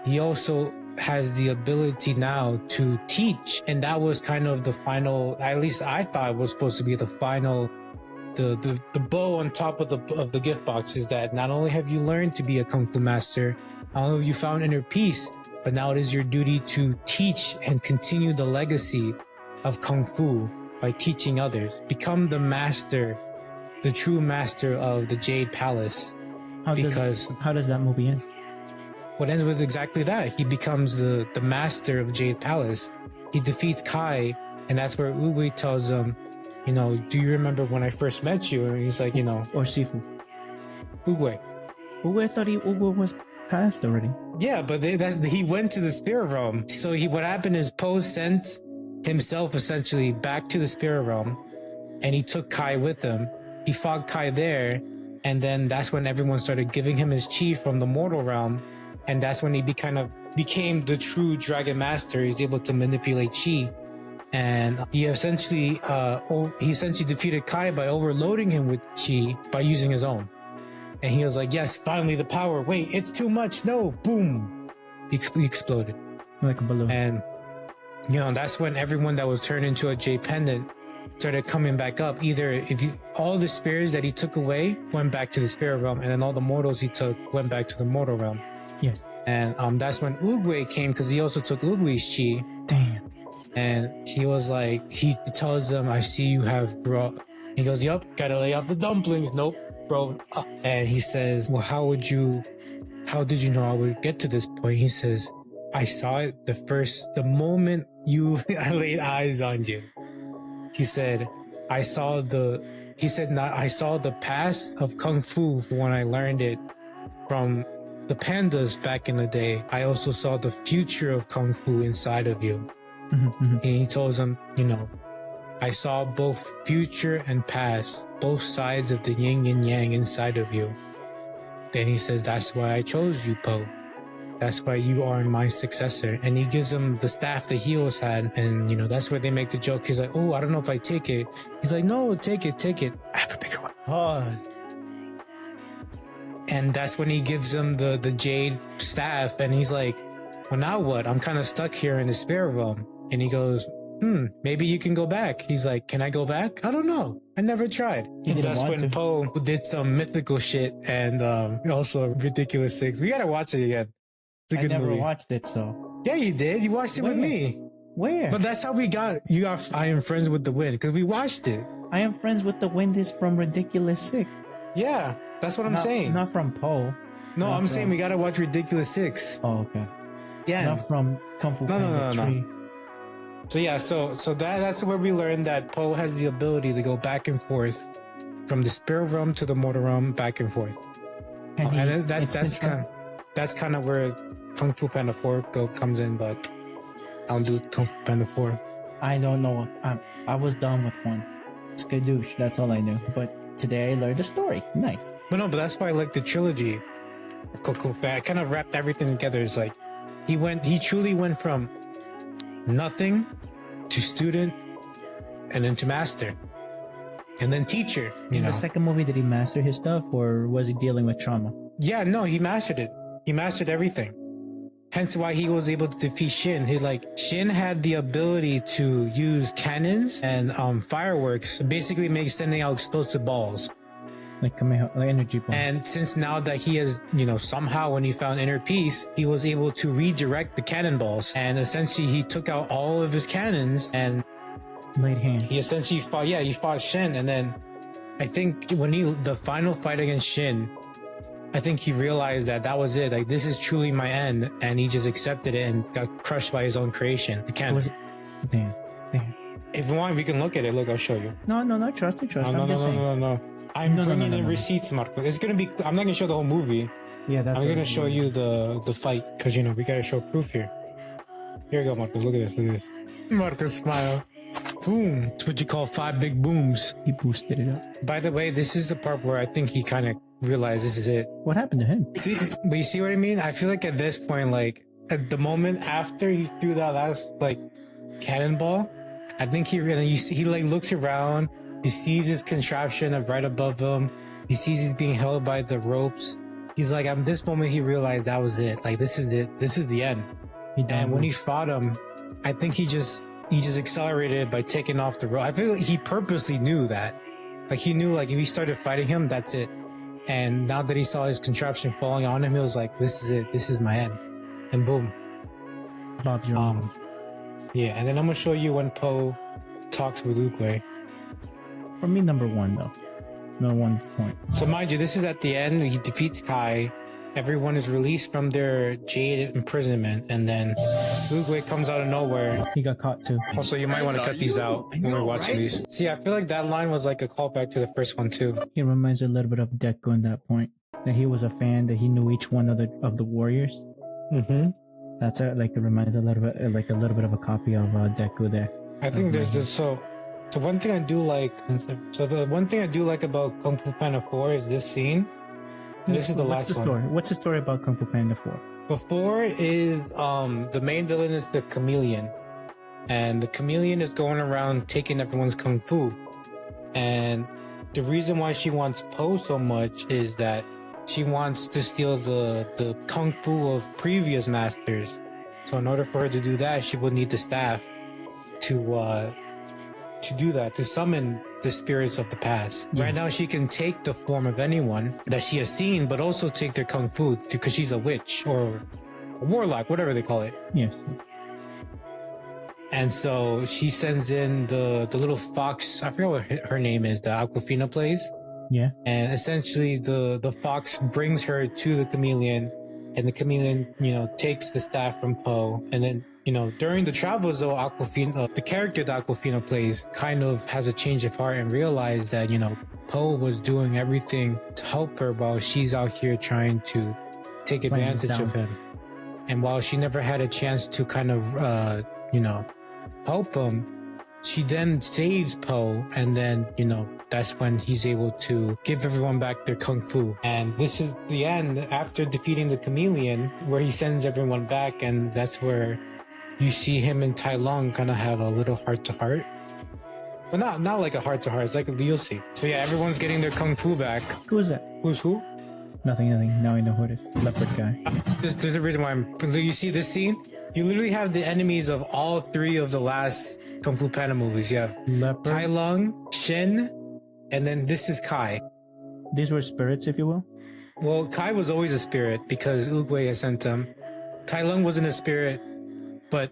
he also has the ability now to teach. And that was kind of the final, at least I thought was supposed to be the final, the bow on top of the gift box, is that not only have you learned to be a Kung Fu master, not only have you found inner peace, but now it is your duty to teach and continue the legacy of Kung Fu by teaching others. Become the master, the true master of the Jade Palace. How does that movie end? What ends with exactly that. He becomes the master of Jade Palace. He defeats Kai, and that's where Uwe tells him, do you remember when I first met you? And he's like, Or Sifu. Uwe. I thought Uwe was passed already. Yeah, but he went to the spirit realm. So what happened is Poe sent himself essentially back to the spirit realm, and he took Kai with him. He fought Kai there, and then that's when everyone started giving him his chi from the mortal realm, and that's when he became the true dragon master. He's able to manipulate chi, and he essentially defeated Kai by overloading him with chi by using his own. And he was like, yes, finally the power. Wait, it's too much. No, boom. He exploded. Like a balloon. And that's when everyone that was turned into a Jade pendant started coming back up. Either all the spirits that he took away went back to the spirit realm, and then all the mortals he took went back to the mortal realm. Yes. And that's when Uguay came, because he also took Uguay's chi. Damn. And he was like, he tells them, I see you have brought. He goes, yup, gotta lay out the dumplings. Nope, bro. And he says, well, how did you know I would get to this point? He says, I saw it the moment I laid eyes on you. He said, I saw the past of Kung Fu when I learned it from the pandas back in the day. I also saw the future of Kung Fu inside of you. And he told them, I saw both future and past, both sides of the yin and yang inside of you. Then he says, that's why I chose you, Poe. That's why you are my successor. And he gives him the staff that he always had. And, that's where they make the joke. He's like, oh, I don't know if I take it. He's like, no, take it. I have a bigger one. Oh. And that's when he gives him the jade staff. And he's like, well, now what? I'm kind of stuck here in the spirit realm. And he goes, maybe you can go back. He's like, can I go back? I don't know. I never tried. That's when Poe did some mythical shit, and also Ridiculous 6. We gotta watch it again. It's a good movie. I never watched it, so. Yeah, you did. You watched it with me. Where? But that's how you got I Am Friends with the Wind, because we watched it. I Am Friends with the Wind is from Ridiculous 6. Yeah, that's what I'm saying. Not from Poe. No, I'm saying we gotta watch Ridiculous 6. Oh, okay. Yeah. Not from Kung Fu Panda 3. So yeah, so that's where we learned that Poe has the ability to go back and forth from the spirit realm to the mortal realm, back and forth. And that's kind of where Kung Fu Panda 4 comes in, but I don't do Kung Fu Panda 4. I don't know. I was done with 1. Skadoosh, that's all I knew. But today I learned a story. Nice. But that's why I like the trilogy of Kung Fu Panda. I kind of wrapped everything together. It's like he truly went from nothing to student, and then to master, and then teacher. In the second movie, did he master his stuff, or was he dealing with trauma? Yeah, no, he mastered it. He mastered everything. Hence why he was able to defeat Shin. Shin had the ability to use cannons and fireworks, basically sending out explosive balls. Like energy balls. And since now that he has, somehow when he found inner peace, he was able to redirect the cannonballs. And essentially he took out all of his cannons and laid hand. He essentially fought Shin. And then I think when the final fight against Shin, I think he realized that was it. Like, this is truly my end. And he just accepted it and got crushed by his own creation. The cannon. Damn. If you want, we can look at it. Look, I'll show you. No, trust me. No. I'm bringing in receipts, Marco. It's gonna be. I'm not gonna show the whole movie. Yeah, that's. I'm gonna show you the fight, because we gotta show proof here. Here you go, Marco. Look at this. Marco, smile. boom. It's what you call 5 big booms. He boosted it up. By the way, this is the part where I think he kind of realized this is it. What happened to him? See, but you see what I mean? I feel like at this point, like at the moment after he threw that last like cannonball, I think he really, you see, he like looks around, he sees his contraption of right above him, he sees he's being held by the ropes. He's like, at this moment, he realized that was it. Like, this is it. This is the end. And when he fought him, I think he just accelerated by taking off the rope. I feel like he purposely knew that. Like, he knew, like, if he started fighting him, that's it. And now that he saw his contraption falling on him, he was like, this is it. This is my end. And boom. Bob's your mom. Yeah, and then I'm going to show you when Poe talks with Oogway. For me, number 1, though. Number 1's the point. So mind you, this is at the end. He defeats Kai. Everyone is released from their jade imprisonment. And then Oogway comes out of nowhere. He got caught too. Also, you might want to cut these out when we're watching these. See, I feel like that line was like a callback to the first one too. He reminds me a little bit of Deku in that point. That he was a fan, that he knew each one of the warriors. Mm-hmm. That's it. Like, it reminds a little bit of a copy of Deku there. I think there's just So one thing I do like, the one thing I do like about Kung Fu Panda 4 is this scene. This is the last one. What's the story about Kung Fu Panda 4? Before is the main villain is the chameleon, and the chameleon is going around taking everyone's kung fu. And the reason why she wants Poe so much is that she wants to steal the kung fu of previous masters. So in order for her to do that, she would need the staff to do that, to summon the spirits of the past. Yes. Right now, she can take the form of anyone that she has seen, but also take their kung fu because she's a witch or a warlock, whatever they call it. Yes. And so she sends in the little fox. I forget what her name is. That Aquafina plays. Yeah. And essentially, the fox brings her to the chameleon, and the chameleon, takes the staff from Poe, and then. During the travels, though, Aquafina, the character that Aquafina plays, kind of has a change of heart and realized that, Poe was doing everything to help her while she's out here trying to take advantage of him. And while she never had a chance to kind of, help him, she then saves Poe, and then, that's when he's able to give everyone back their kung fu. And this is the end after defeating the chameleon, where he sends everyone back, and that's where you see him and Tai Lung kind of have a little heart-to-heart. Well, not like a heart-to-heart. It's like you'll see. So yeah, everyone's getting their kung fu back. Who is that? Who's who? Nothing. Now I know who it is. Leopard guy. There's a reason why you see this scene? You literally have the enemies of all 3 of the last Kung Fu Panda movies. You have Leopard, Tai Lung, Shin, and then this is Kai. These were spirits, if you will? Well, Kai was always a spirit because Oogway has sent him. Tai Lung wasn't a spirit, but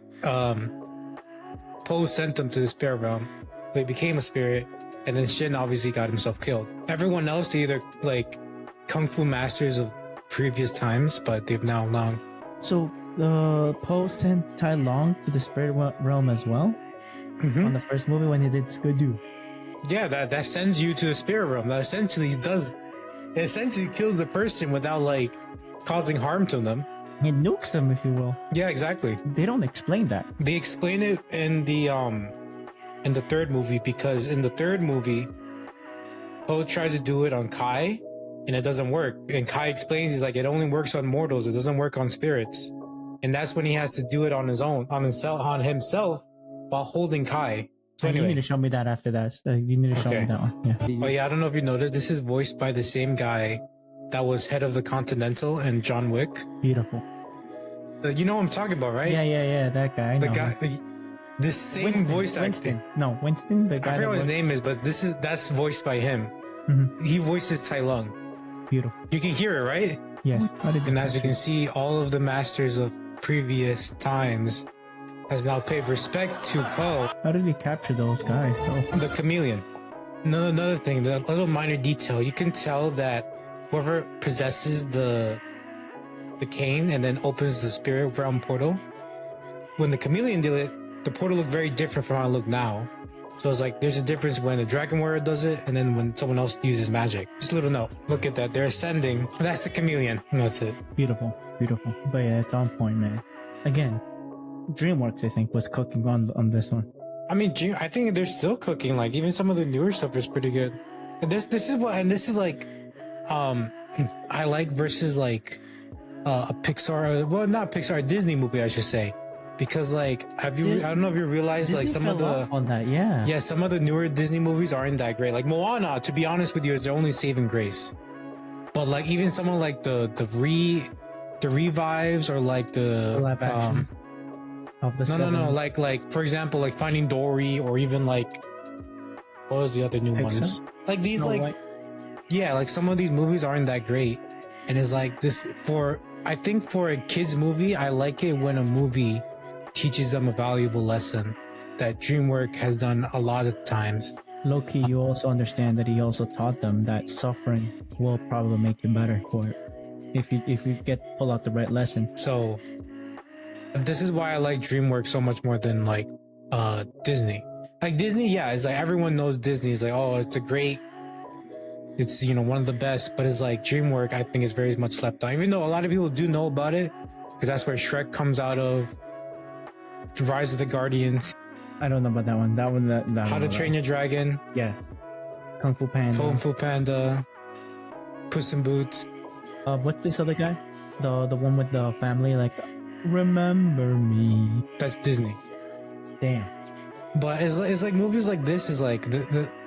Poe sent him to the spirit realm. So he became a spirit, and then Shin obviously got himself killed. Everyone else, they either like kung fu masters of previous times, but they've now long. So Poe sent Tai Lung to the spirit realm as well? Mm-hmm. On the first movie when he did Skidoo. Yeah, that sends you to the spirit realm. That essentially kills the person without like causing harm to them. It nukes them, if you will. Yeah, exactly. They don't explain that. They explain it in the third movie, because in the third movie, Poe tries to do it on Kai, and it doesn't work. And Kai explains, he's like, it only works on mortals. It doesn't work on spirits. And that's when he has to do it on his own, on himself, while holding Kai. So anyway, you need to show me that after that. You need to show me that one. Yeah. Oh yeah, I don't know if you noticed. This is voiced by the same guy that was head of the Continental and John Wick. Beautiful. You know what I'm talking about, right? Yeah. That guy. The same voice acting. Winston. The guy. I forget what his name is, but that's voiced by him. Mm-hmm. He voices Tai Lung. Beautiful. You can hear it, right? Yes. And as you can see, all of the masters of previous times has now paid respect to Poe. How did he capture those guys, though? The chameleon. Another thing, the little minor detail, you can tell that whoever possesses the cane and then opens the spirit realm portal, when the chameleon did it, the portal looked very different from how it looked now. So it's like there's a difference when a dragon warrior does it and then when someone else uses magic. Just a little note. Look at that. They're ascending. That's the chameleon. That's it. Beautiful. But yeah, it's on point, man. Again, DreamWorks, I think, was cooking on this one. I mean, I think they're still cooking. Like even some of the newer stuff is pretty good. And this is like, I like versus like a Pixar, well, not Pixar, a Disney movie, I should say, because like, I don't know if you realize Disney like some of fell the off on that, yeah. some of the newer Disney movies aren't that great. Like Moana, to be honest with you, is their only saving grace. But like even some of like the revives or like the live action of the no, like for example, like Finding Dory, or even like what was the other new Pixar? ones? Like these, Snow like White? yeah, like some of these movies aren't that great, and it's like this I think for a kids movie, I like it when a movie teaches them a valuable lesson that DreamWorks has done a lot of times. Low-key, you also understand that he also taught them that suffering will probably make you better for it if you pull out the right lesson. So this is why I like DreamWorks so much more than like Disney. Like Disney, yeah, it's like everyone knows Disney. It's like, oh, it's one of the best, but it's like DreamWorks, I think, is very much slept on. Even though a lot of people do know about it, because that's where Shrek comes out of, Rise of the Guardians. I don't know about that one. How to Train Your Dragon. Yes. Kung Fu Panda. Puss in Boots. What's this other guy? The one with the family, like, remember me. That's Disney. Damn. But it's like movies like this is like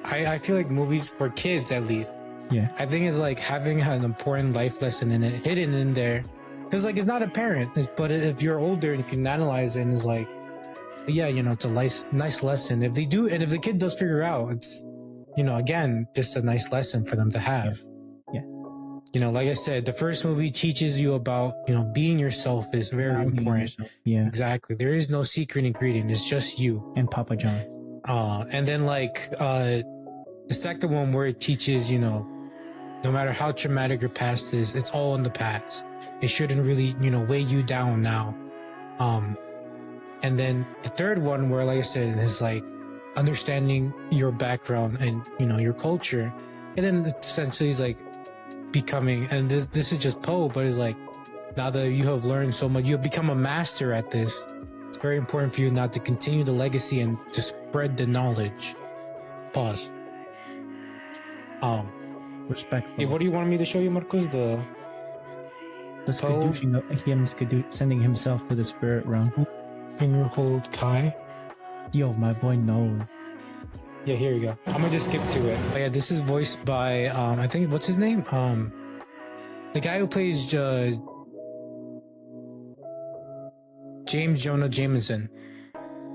I feel like movies for kids, at least. Yeah. I think it's like having an important life lesson in it, hidden in there. Because like it's not apparent, but if you're older and you can analyze it, and it's like, yeah, it's a nice lesson. If they do, and if the kid does figure out, it's, again, just a nice lesson for them to have. Yeah. Like I said, the first movie teaches you about, being yourself is very important. Yeah. Exactly. There is no secret ingredient. It's just you. And Papa John. And then like, the second one where it teaches, no matter how traumatic your past is, it's all in the past. It shouldn't really, weigh you down now. And then the third one where, like I said, is like understanding your background and, your culture. And then essentially it's like becoming, and this is just Poe, but it's like, now that you have learned so much, you have become a master at this. It's very important for you now to continue the legacy and to spread the knowledge. Pause. Respectful. Hey, what do you want me to show you, Marcos? The skadoozing of him sending himself to the spirit realm. Finger hold Kai. Yo, my boy knows. Yeah, here we go. I'm gonna just skip to it. Oh, yeah, this is voiced by I think, what's his name? The guy who plays James Jonah Jameson.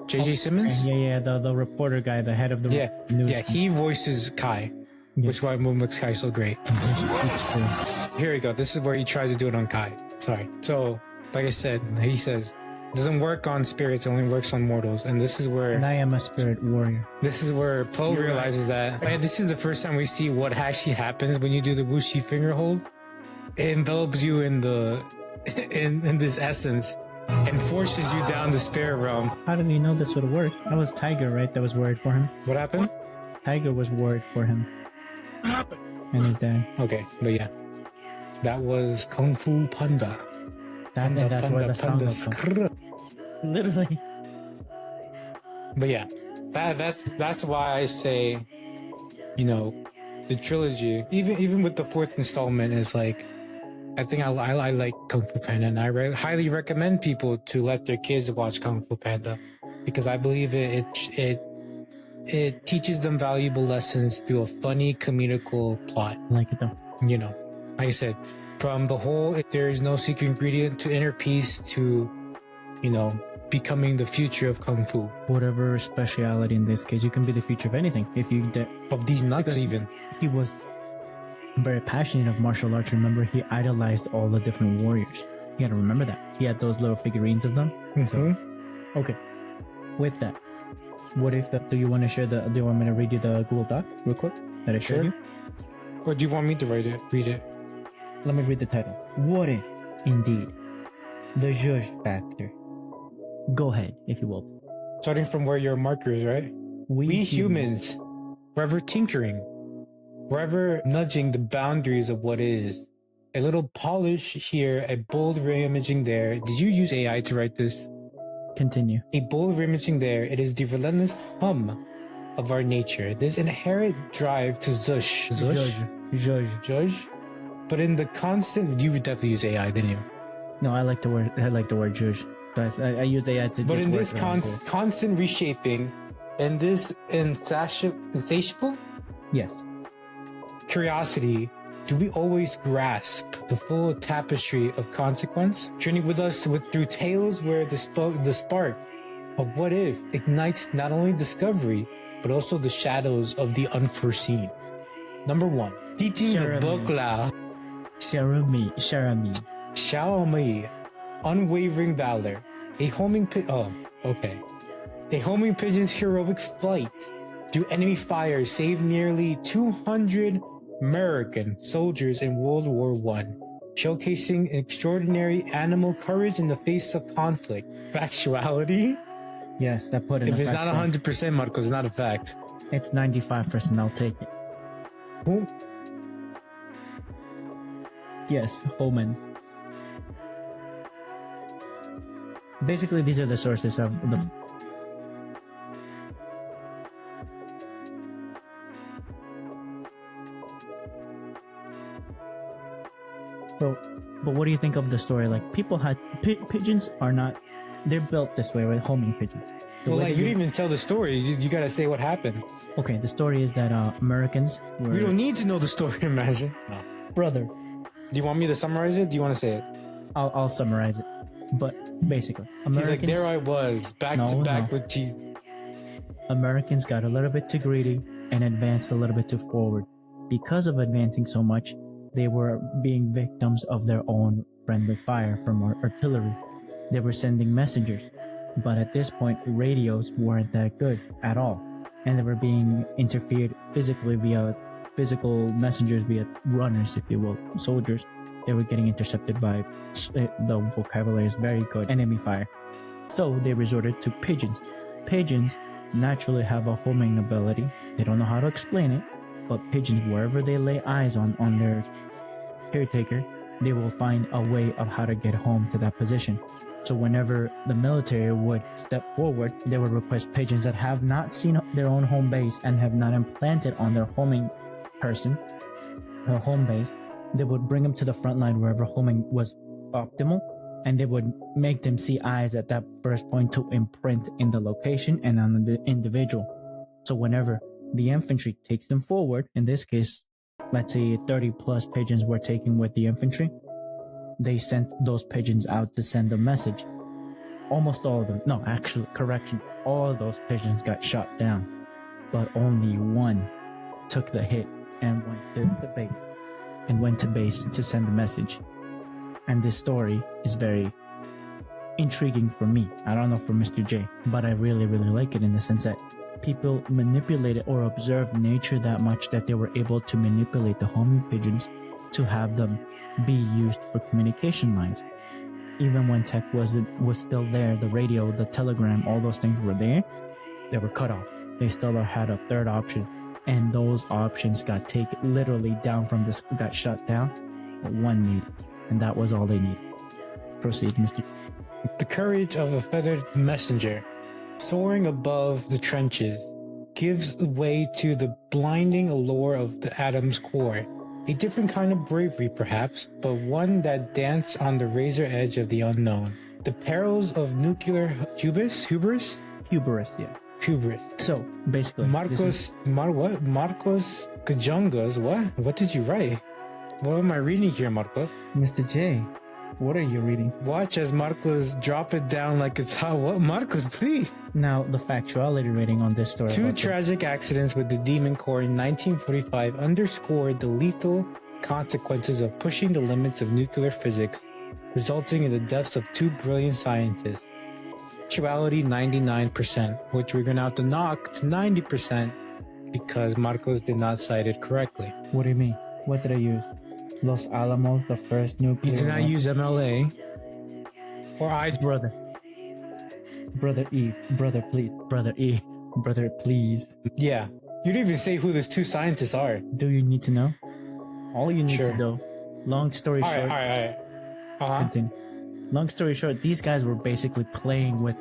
JJ Simmons? Yeah, the reporter guy, the head of the news. Yeah, he voices Kai, which is why movie makes Kai so great. Here we go. This is where he tries to do it on Kai. Sorry. So, like I said, he says, it doesn't work on spirits, it only works on mortals. And this is where... And I am a spirit warrior. This is where Poe realizes that. And this is the first time we see what actually happens when you do the Wuxi finger hold. It envelops you in the... in this essence and forces you down the spirit realm. How did he know this would work? That was Tiger, right? That was worried for him. What happened? Tiger was worried for him. What happened? And his dad. Okay, but yeah. That was Kung Fu Panda. That's where the song was from. Literally. But yeah, that's why I say, the trilogy, even with the fourth installment, is like, I think I like Kung Fu Panda, and I highly recommend people to let their kids watch Kung Fu Panda, because I believe it teaches them valuable lessons through a funny, comedical plot. I like it though. Like I said, from the whole, there is no secret ingredient to inner peace to, becoming the future of Kung Fu. Whatever speciality in this case, you can be the future of anything. If you of these nuts, even. He was very passionate of martial arts. Remember, he idolized all the different warriors. You gotta remember that. He had those little figurines of them. Mm-hmm. So, okay. With that, what if do you want to share do you want me to read you the Google Docs real quick that I showed you? Or do you want me to read it? Let me read the title. What if, indeed, the Zhuzh factor? Go ahead, if you will. Starting from where your marker is, right? We humans, forever tinkering, forever nudging the boundaries of what is. A little polish here, a bold reimaging there. Did you use AI to write this? Continue. A bold imaging there, it is the relentless hum of our nature. This inherent drive to zush. Zhuzh? But in the constant, you would definitely use AI, didn't you? No, I like the word zhuzh. I used AI to. But just in work this around cool. constant reshaping, and this insatiable Yes. curiosity, do we always grasp the full tapestry of consequence? Journey with us through tales where the spark of what if ignites not only discovery, but also the shadows of the unforeseen. Number 1. Teachings of Bokla. Sharami. Xiaomi. Unwavering valor. A homing pigeon's heroic flight through enemy fire saved nearly 200 American soldiers in World War I, showcasing extraordinary animal courage in the face of conflict. Factuality? Yes, that put in. If it's not 100%, Marco, it's not a fact. It's 95%. I'll take it. Who? Yes, Holman. Basically, these are the sources of the. But what do you think of the story? Like, people had pigeons are not. They're built this way, right? Homing pigeons. Well, like, you didn't even tell the story. You gotta say what happened. Okay, the story is that Americans were. We don't need to know the story, imagine. No. Brother. Do you want me to summarize it? Do you want to say it? I'll summarize it. But basically, Americans. He's like, there I was, back to back with teeth. Americans got a little bit too greedy and advanced a little bit too forward. Because of advancing so much, they were being victims of their own friendly fire from artillery. They were sending messengers, but at this point, radios weren't that good at all, and they were being interfered physically via physical messengers, via runners, if you will, soldiers. They were getting intercepted by, the vocabulary is very good, enemy fire. So they resorted to pigeons. Pigeons naturally have a homing ability. They don't know how to explain it, but pigeons, wherever they lay eyes on their caretaker, they will find a way of how to get home to that position. So whenever the military would step forward, they would request pigeons that have not seen their own home base and have not implanted on their homing person or home base. They would bring them to the front line wherever homing was optimal, and they would make them see eyes at that first point to imprint in the location and on the individual. So whenever the infantry takes them forward, in this case, let's say 30 plus pigeons were taken with the infantry, they sent those pigeons out to send a message. Almost all of them, no, actually, correction, all of those pigeons got shot down, but only one took the hit and went to base to send the message. And this story is very intriguing for me. I don't know for Mr. J, but I really, really like it in the sense that people manipulated or observed nature that much that they were able to manipulate the homing pigeons to have them be used for communication lines. Even when tech was still there, the radio, the telegram, all those things were there, they were cut off. They still had a third option, and those options got taken literally down from this, got shut down. One need, and that was all they needed. Proceed, Mr. The courage of a feathered messenger, soaring above the trenches, gives way to the blinding allure of the atom's core. A different kind of bravery, perhaps, but one that danced on the razor edge of the unknown. The perils of nuclear hubris? Hubris, yeah. Hubris. So, basically, Marcos Kajongas, what? What did you write? What am I reading here, Marcos? Mr. J, what are you reading? Watch as Marcos drop it down like it's hot. What? Marcos, please. Now, the factuality rating on this story. Two tragic accidents with the Demon Core in 1945 underscored the lethal consequences of pushing the limits of nuclear physics, resulting in the deaths of two brilliant scientists. Actuality 99%, which we're gonna have to knock to 90% because Marcos did not cite it correctly. What do you mean? What did I use? Los Alamos, the first nuclear. You did not use MLA. Or I. Brother E, please. Yeah. You didn't even say who those two scientists are. Do you need to know? All you need to know. Long story short. All right. Continue. Long story short, these guys were basically playing with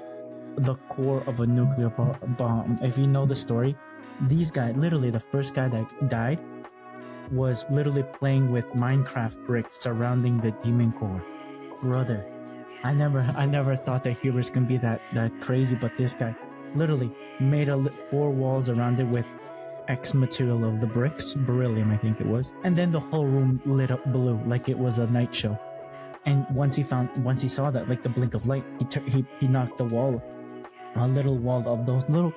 the core of a nuclear bomb. If you know the story, these guys, literally the first guy that died was literally playing with Minecraft bricks surrounding the demon core. Brother, I never thought that Hubris can be that crazy, but this guy literally made 4 walls around it with X material of the bricks, beryllium I think it was, and then the whole room lit up blue like it was a night show. And once he saw that, like the blink of light, he knocked a little wall of those little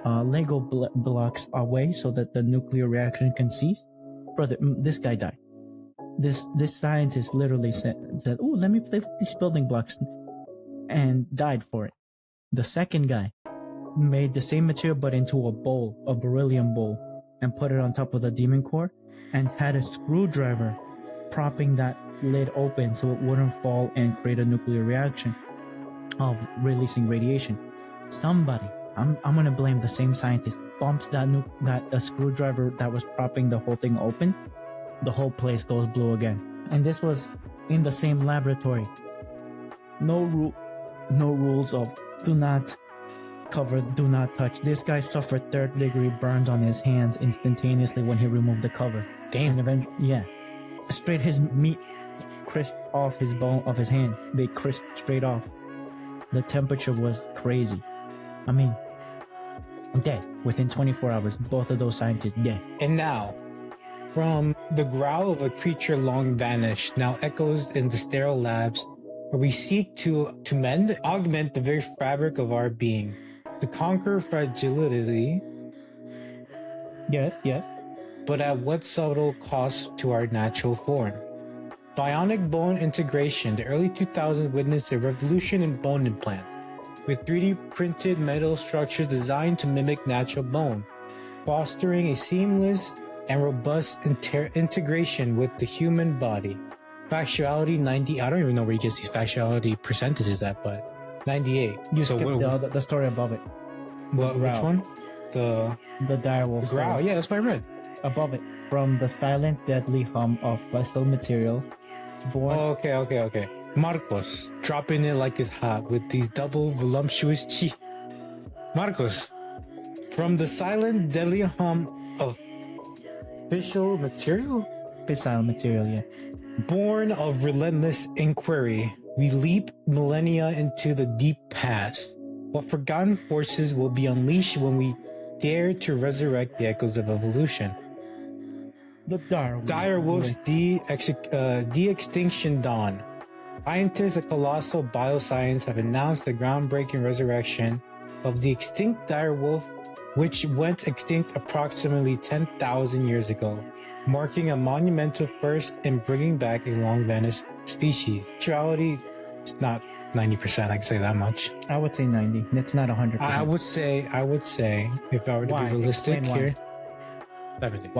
Lego blocks away so that the nuclear reaction can cease. Brother, this guy died. This scientist literally said, "Oh, let me play with these building blocks," and died for it. The second guy made the same material but into a bowl, a beryllium bowl, and put it on top of the demon core, and had a screwdriver propping that lid open so it wouldn't fall and create a nuclear reaction of releasing radiation. Somebody, I'm gonna blame the same scientist, bumps that screwdriver that was propping the whole thing open, the whole place goes blue again. And this was in the same laboratory. No rules of do not cover, do not touch. This guy suffered 3rd-degree burns on his hands instantaneously when he removed the cover. Damn. And eventually, straight his meat crisped off his bone of his hand. They crisped straight off. The temperature was crazy. I mean, dead within 24 hours. Both of those scientists dead. And now, from the growl of a creature long vanished, now echoes in the sterile labs where we seek to mend, augment the very fabric of our being, to conquer fragility. Yes. But at what subtle cost to our natural form? Bionic bone integration. The early 2000s witnessed a revolution in bone implants, with 3D printed metal structures designed to mimic natural bone, fostering a seamless and robust integration with the human body. Factuality 90. I don't even know where he gets these factuality percentages at, but 98. You skipped the story above it. Which one? The Direwolf. growl. Yeah, that's what I read. Above it, from the silent deadly hum of vessel materials born. Okay. Marcos, dropping it like it's hot with these double voluptuous Marcos, from the silent deadly hum of fissile material? Fissile material, yeah. Born of relentless inquiry, we leap millennia into the deep past. What forgotten forces will be unleashed when we dare to resurrect the echoes of evolution? The Direwolf's De-Extinction Dawn. Scientists at Colossal Bioscience have announced the groundbreaking resurrection of the extinct direwolf, which went extinct approximately 10,000 years ago, marking a monumental first in bringing back a long-vanished species. Actuality, it's not 90%, I can say that much. I would say 90. That's not 100%. I would say, if I were to be realistic here, 70.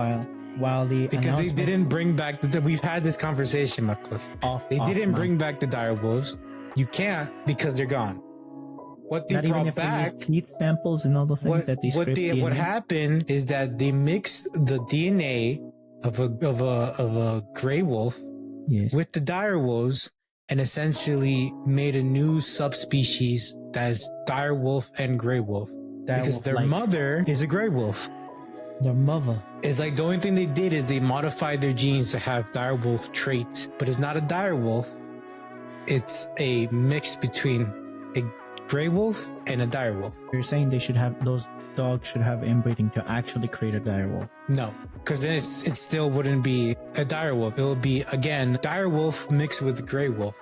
While the because they didn't bring back we've had this conversation, Marcos. They didn't bring back the direwolves. You can't because they're gone. What they not brought even if back, they used teeth samples and all those things that they stripped DNA. What happened is that they mixed the DNA of a gray wolf with the direwolves and essentially made a new subspecies that is direwolf and gray wolf. Because their mother is a gray wolf. Their mother. It's like the only thing they did is they modified their genes to have direwolf traits, but it's not a direwolf. It's a mix between a gray wolf and a direwolf. You're saying those dogs should have inbreeding to actually create a direwolf? No, because then it still wouldn't be a direwolf. It would be, again, direwolf mixed with gray wolf.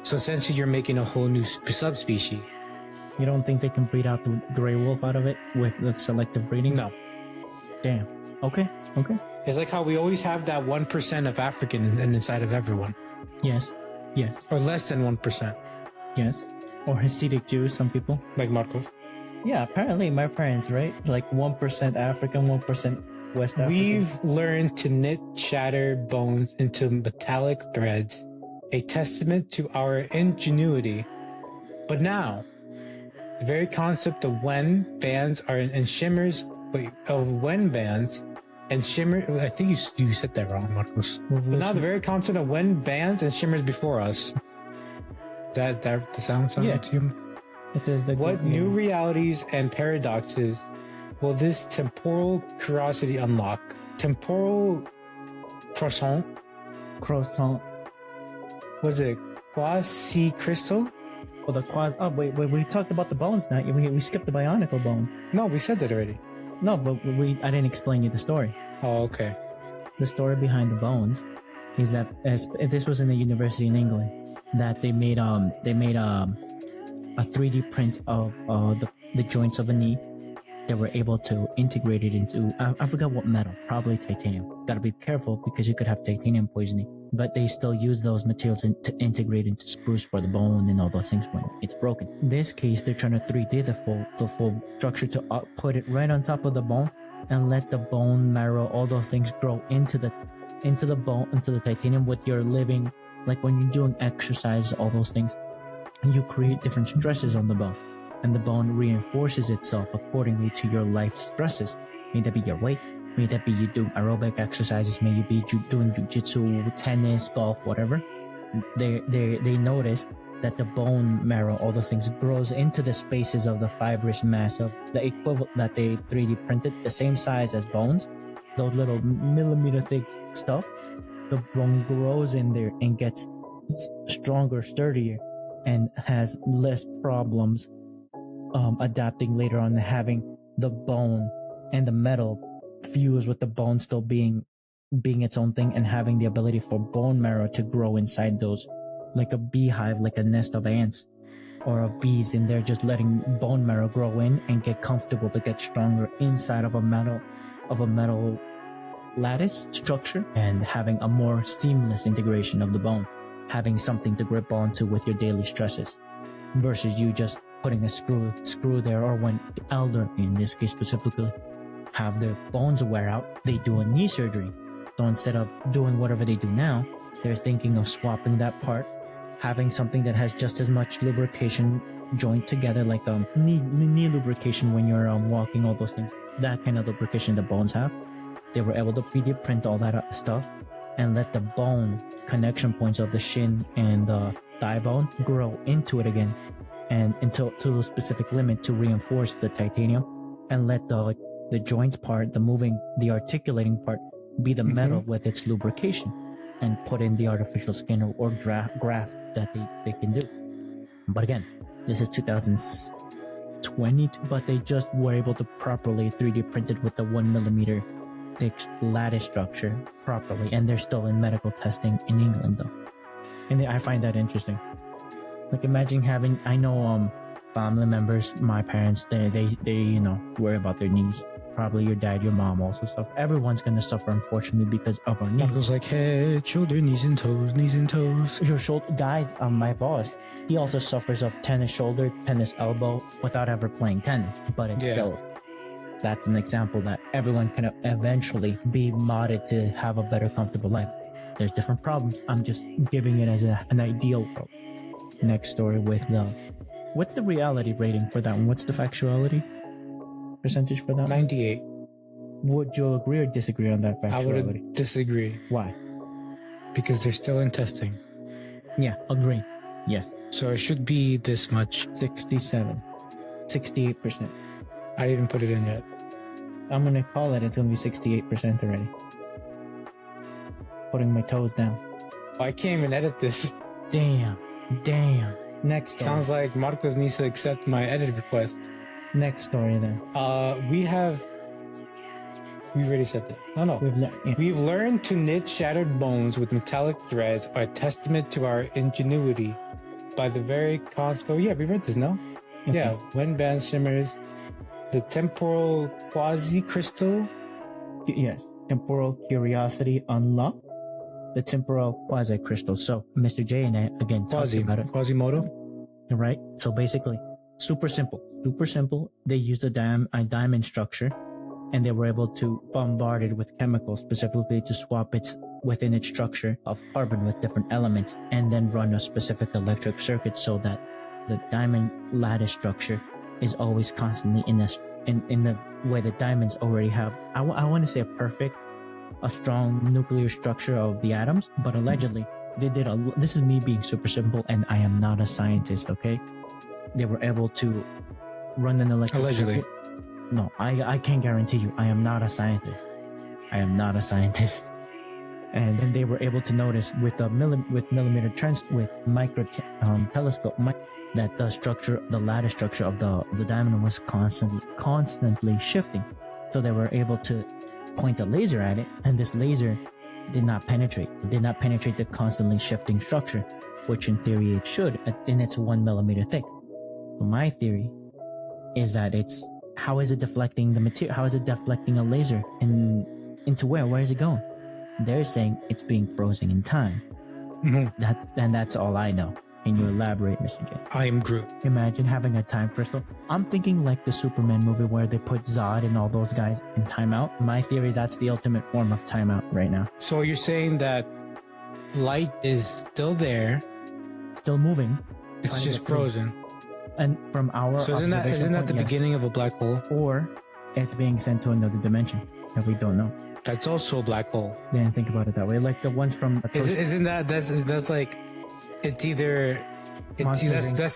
So essentially you're making a whole new subspecies. You don't think they can breed out the gray wolf out of it with the selective breeding? No. Damn. Okay. It's like how we always have that 1% of African inside of everyone. Yes. Or less than 1%. Yes. Or Hasidic Jews, some people. Like Marcos. Yeah, apparently my parents, right? Like 1% African, 1% West African. We've learned to knit shattered bones into metallic threads, a testament to our ingenuity. But now, the very concept of when bands are and shimmers, and shimmer, I think you said that wrong, Marcos. But now the very concept of when bands and shimmers before us That the sound Yeah. like to you? It says the What new realities and paradoxes will this temporal curiosity unlock? Temporal croissant? croissant? Was it quasi crystal? Oh, the quas. Oh, wait, we talked about the bones now. We skipped the bionicle bones. No, we said that already. No, but I didn't explain you the story. Oh, okay. The story behind the bones is that this was in a university in England that they made a 3D print of the joints of a knee. They were able to integrate it into I forgot what metal, probably titanium. Gotta be careful because you could have titanium poisoning. But they still use those materials to integrate into screws for the bone and all those things when it's broken. In this case, they're trying to 3D the full structure to put it right on top of the bone and let the bone marrow, all those things grow into the bone, into the titanium with your living, like when you're doing exercise, all those things, and you create different stresses on the bone, and the bone reinforces itself accordingly to your life stresses. May that be your weight, may that be you doing aerobic exercises, may you be doing jiu-jitsu, tennis, golf, whatever. They noticed that the bone marrow, all those things, grows into the spaces of the fibrous mass of the equivalent that they 3D printed, the same size as bones, those little millimeter thick stuff. The bone grows in there and gets stronger, sturdier, and has less problems adapting later on, having the bone and the metal fuse with the bone still being its own thing, and having the ability for bone marrow to grow inside those, like a beehive, like a nest of ants or of bees in there, just letting bone marrow grow in and get comfortable to get stronger inside of a metal lattice structure, and having a more seamless integration of the bone, having something to grip onto with your daily stresses, versus you just putting a screw there, or when the elderly, in this case specifically, have their bones wear out, they do a knee surgery. So instead of doing whatever they do now, they're thinking of swapping that part, having something that has just as much lubrication joined together, like knee lubrication when you're walking, all those things, that kind of lubrication the bones have. They were able to 3D print all that stuff and let the bone connection points of the shin and the thigh bone grow into it again, and until to a specific limit to reinforce the titanium, and let the joint part, the articulating part, be the metal with its lubrication, and put in the artificial skin or graft that they can do. But again, this is 2020, but they just were able to properly 3D print it with the 1 millimeter thick lattice structure properly, and they're still in medical testing in England though. And I find that interesting. Like, imagine having, I know family members, my parents, they worry about their knees. Probably your dad, your mom also suffer. Everyone's gonna suffer, unfortunately, because of our knees. It goes like head, shoulder, knees and toes. Your shoulder, guys. My boss, he also suffers of tennis shoulder, tennis elbow, without ever playing tennis. But it's still, that's an example that everyone can eventually be modded to have a better, comfortable life. There's different problems. I'm just giving it as an ideal world. Next story with what's the reality rating for that one? What's the factuality percentage for that? 98. Would you agree or disagree on that factuality? I would disagree. Why? Because they're still in testing. Yeah, agree. Yes. So it should be this much. 67. 68%. I didn't even put it in yet. I'm gonna call it. It's gonna be 68% already. Putting my toes down. Oh, I can't even edit this. Damn. Next story. Sounds like Marcos needs to accept my edit request. Next story then. We already said that. No. We've learned to knit shattered bones with metallic threads, are a testament to our ingenuity. By the very concept. Oh yeah, we read this, no? Okay. Yeah, when band simmers, the temporal quasi-crystal. Yes, temporal curiosity unlocked. The temporal quasi-crystal. So Mr. J and I again talked about it. Quasimodo. Right. So basically, super simple. They used a diamond structure, and they were able to bombard it with chemicals specifically to swap within its structure of carbon with different elements, and then run a specific electric circuit so that the diamond lattice structure is always constantly in the way the diamonds already have. I want to say a strong nuclear structure of the atoms, but allegedly they did this is me being super simple, and I am not a scientist, okay? They were able to run an electric Allegedly. circuit. No, I can't guarantee you. I am not a scientist. I am not a scientist. And then they were able to notice with micro telescope that the lattice structure of the diamond was constantly shifting. So they were able to point a laser at it, and this laser did not penetrate the constantly shifting structure, which in theory it should, and it's 1 millimeter thick. So my theory is that how is it deflecting the material? How is it deflecting a laser into where? Where is it going? They're saying it's being frozen in time. That's all I know. Can you elaborate, Mr. J? I am Groot. Imagine having a time crystal. I'm thinking like the Superman movie where they put Zod and all those guys in timeout. My theory, that's the ultimate form of timeout right now. So you're saying that light is still there, Still moving. it's just frozen. And from our So isn't that the yes. beginning of a black hole? Or it's being sent to another dimension that we don't know. That's also a black hole. They didn't think about it that way. Like the ones from Isn't that's like it's either that's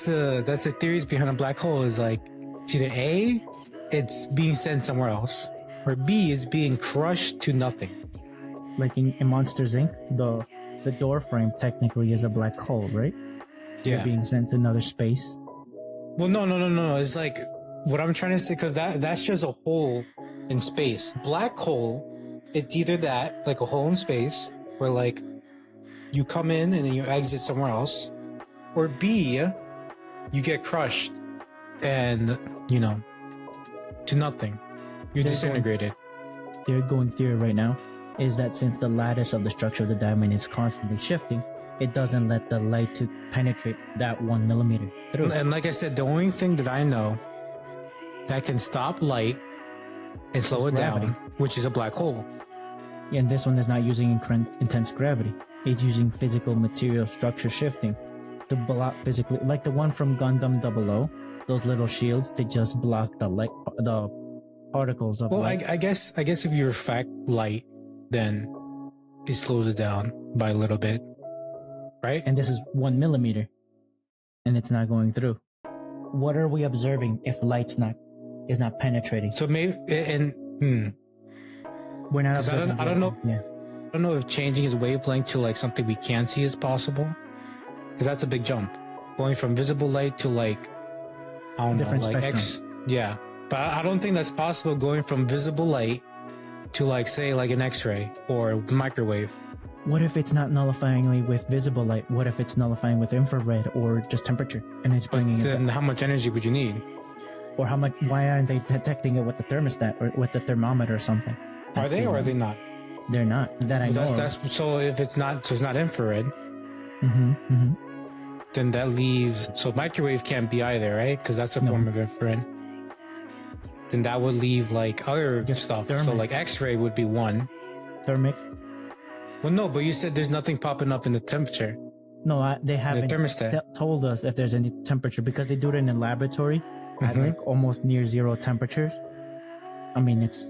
the theories behind a black hole is like it's either A, it's being sent somewhere else, or B, it's being crushed to nothing. like in Monsters Inc. The door frame technically is a black hole, right? Yeah. They're being sent to another space. Well, no. It's like what I'm trying to say, because that's just a hole in space. Black hole, it's either that, like a hole in space, where like you come in and then you exit somewhere else, or B, you get crushed and to nothing. You're disintegrated. Their going theory right now is that since the lattice of the structure of the diamond is constantly shifting, it doesn't let the light to penetrate that 1 millimeter through. And like I said, the only thing that I know that can stop light and slow it gravity. down, which is a black hole. And this one is not using intense gravity. It's using physical material structure shifting to block physically, like the one from Gundam 00. Those little shields, they just block the particles of light. I guess if you refract light, then it slows it down by a little bit, right? And this is 1 millimeter, and it's not going through. What are we observing if light's is not penetrating? So maybe We're not. 'Cause I don't know. Yeah. I don't know if changing his wavelength to like something we can't see is possible, because that's a big jump, going from visible light to like I don't Different know, like spectrum. Yeah, but I don't think that's possible going from visible light to like say like an X-ray or microwave. What if it's not nullifying with visible light? What if it's nullifying with infrared or just temperature, and it's bringing it Then back? how much energy would you need? Or how much? Why aren't they detecting it with the thermostat or with the thermometer or something? Are they or are they not? They're not. That I know. That's so if it's not infrared, Mm-hmm. then that leaves so microwave can't be either, right? Because that's a No. form of infrared. Then that would leave like other Just stuff. So thermic. like X-ray would be one. Thermic. Well, no, but you said there's nothing popping up in the temperature. No, they haven't thermostat. told us if there's any temperature because they do it in a laboratory at Mhm. like almost near zero temperatures. I mean, it's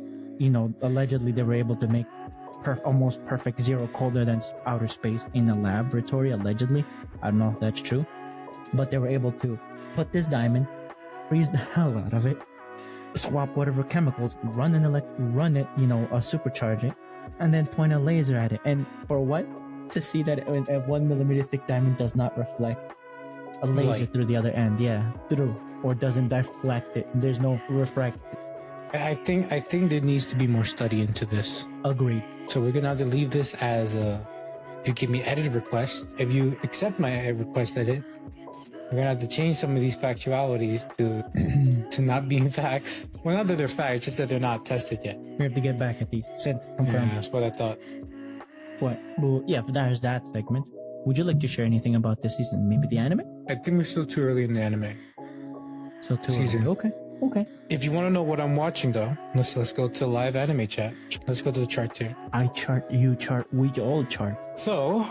allegedly they were able to make almost perfect zero colder than outer space in a laboratory. Allegedly, I don't know if that's true, but they were able to put this diamond, freeze the hell out of it, swap whatever chemicals, run it, supercharge it, and then point a laser at it. And for what? To see that a 1 millimeter thick diamond does not reflect a laser Light. through the other end. Yeah, through, or doesn't deflect it. There's no refract. I think there needs to be more study into this. Agreed. So we're gonna have to leave this as a. If you give me edit request, if you accept my request edit, we're gonna have to change some of these factualities to not being facts. Well, not that they're facts, just that they're not tested yet. We have to get back at these. Sent, confirmed. Yeah, that's what I thought. What? Well, yeah, but there's that segment. Would you like to share anything about this season? Maybe the anime? I think we're still too early in the anime. So two Season. Okay. If you want to know what I'm watching, though, let's go to the live anime chat. Let's go to the chart here. I chart, you chart, we all chart. So,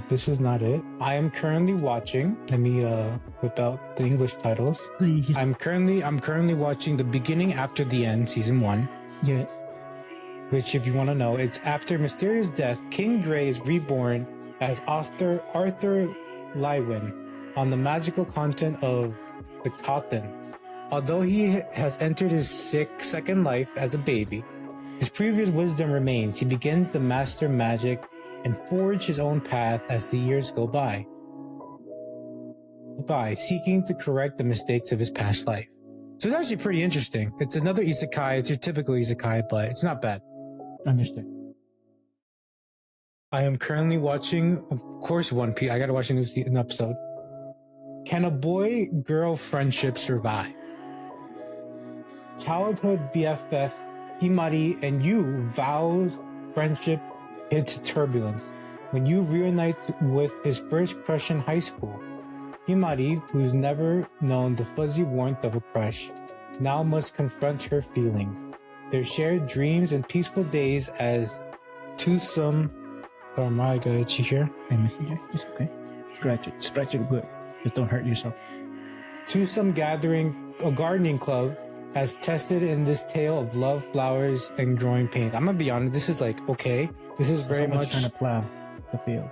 this is not it. I am currently watching. Let me whip out the English titles. Please. I'm currently watching the beginning after the end, season 1. Yes. which, if you want to know, it's after mysterious death, King Grey is reborn as Arthur Lywin on the magical continent of the Cotton. Although he has entered his second life as a baby, his previous wisdom remains. He begins to master magic and forge his own path as the years go by, seeking to correct the mistakes of his past life. So it's actually pretty interesting. It's another isekai. It's your typical isekai, but it's not bad. Understood. I am currently watching, of course, One Piece. I gotta watch an episode. Can a boy-girl friendship survive? Childhood BFF Himari and Yu vows friendship hits turbulence when Yu reunites with his first crush in high school. Himari, who's never known the fuzzy warmth of a crush, now must confront her feelings. Their shared dreams and peaceful days as twosome. Oh my god, itchy here. Hey, Messenger, it's okay. Scratch it good. Just don't hurt yourself. Twosome gathering, a gardening club, has tested in this tale of love, flowers, and growing pains. I'm gonna be honest, this is like, okay. This is very much trying to play the field.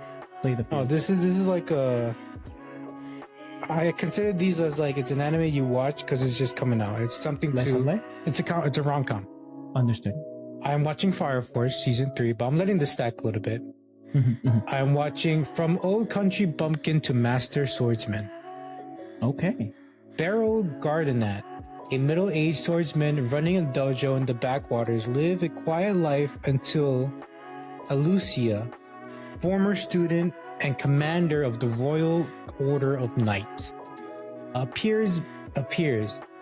Oh, this is like a. I consider these as like it's an anime you watch because it's just coming out. It's something It's a rom-com. Understood. I'm watching Fire Force season 3, but I'm letting this stack a little bit. I'm watching From Old Country Bumpkin to Master Swordsman. Okay. Beryl Gardenet, a middle-aged swordsman running a dojo in the backwaters, live a quiet life until Alucia, former student and commander of the Royal Order of Knights, appears.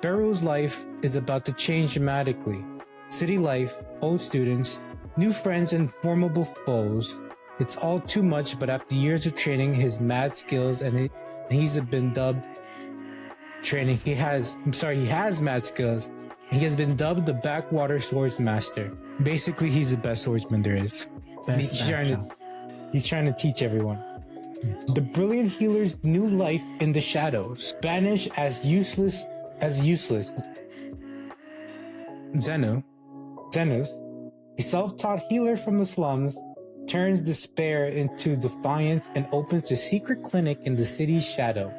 Beryl's life is about to change dramatically. City life, old students, new friends, and formidable foes. It's all too much, but after years of training, his mad skills, and he's been dubbed training. He has mad skills. He has been dubbed the Backwater Swords Master. Basically, he's the best swordsman there is. He's trying to teach everyone. Yes. The brilliant healer's new life in the shadows. Banished as useless. Zenos, a self-taught healer from the slums, turns despair into defiance and opens a secret clinic in the city's shadow.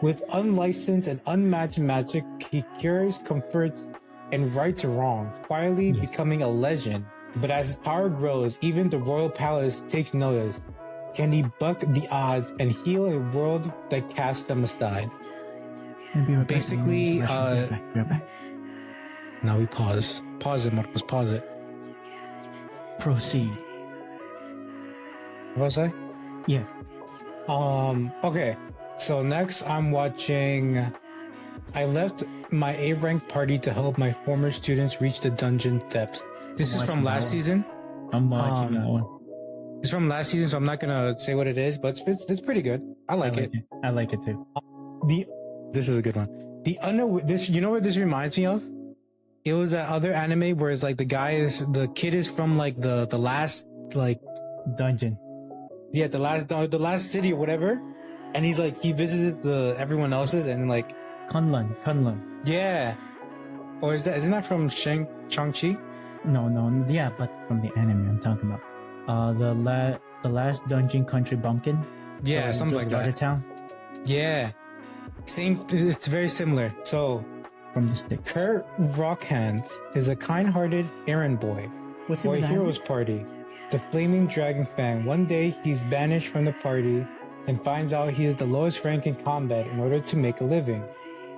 With unlicensed and unmatched magic, he cures, comforts, and rights wrongs, quietly becoming a legend. But as his power grows, even the royal palace takes notice. Can he buck the odds and heal a world that casts them aside? Basically, now we pause. Pause it, Marcos, pause it. Proceed. What was I? Yeah. Okay. So next I'm watching. I left my A-rank party to help my former students reach the dungeon depths. This is from last season. I'm watching that one. It's from last season, so I'm not gonna say what it is, but it's pretty good. I like it. I like it too. This is a good one. You know what this reminds me of? It was that other anime where it's like the kid is from like the last like dungeon. Yeah, the last city or whatever, and he visits everyone else's and like Kunlun. Yeah. Or isn't that from Shang-Chi? No, yeah, but from the anime I'm talking about. The last dungeon country bumpkin. Yeah, something like that. Town. Yeah. Same, it's very similar. So, from the stick. Kurt Rockhand is a kind-hearted errand boy for a hero's party. The Flaming Dragon fan. One day, he's banished from the party and finds out he is the lowest rank in combat in order to make a living.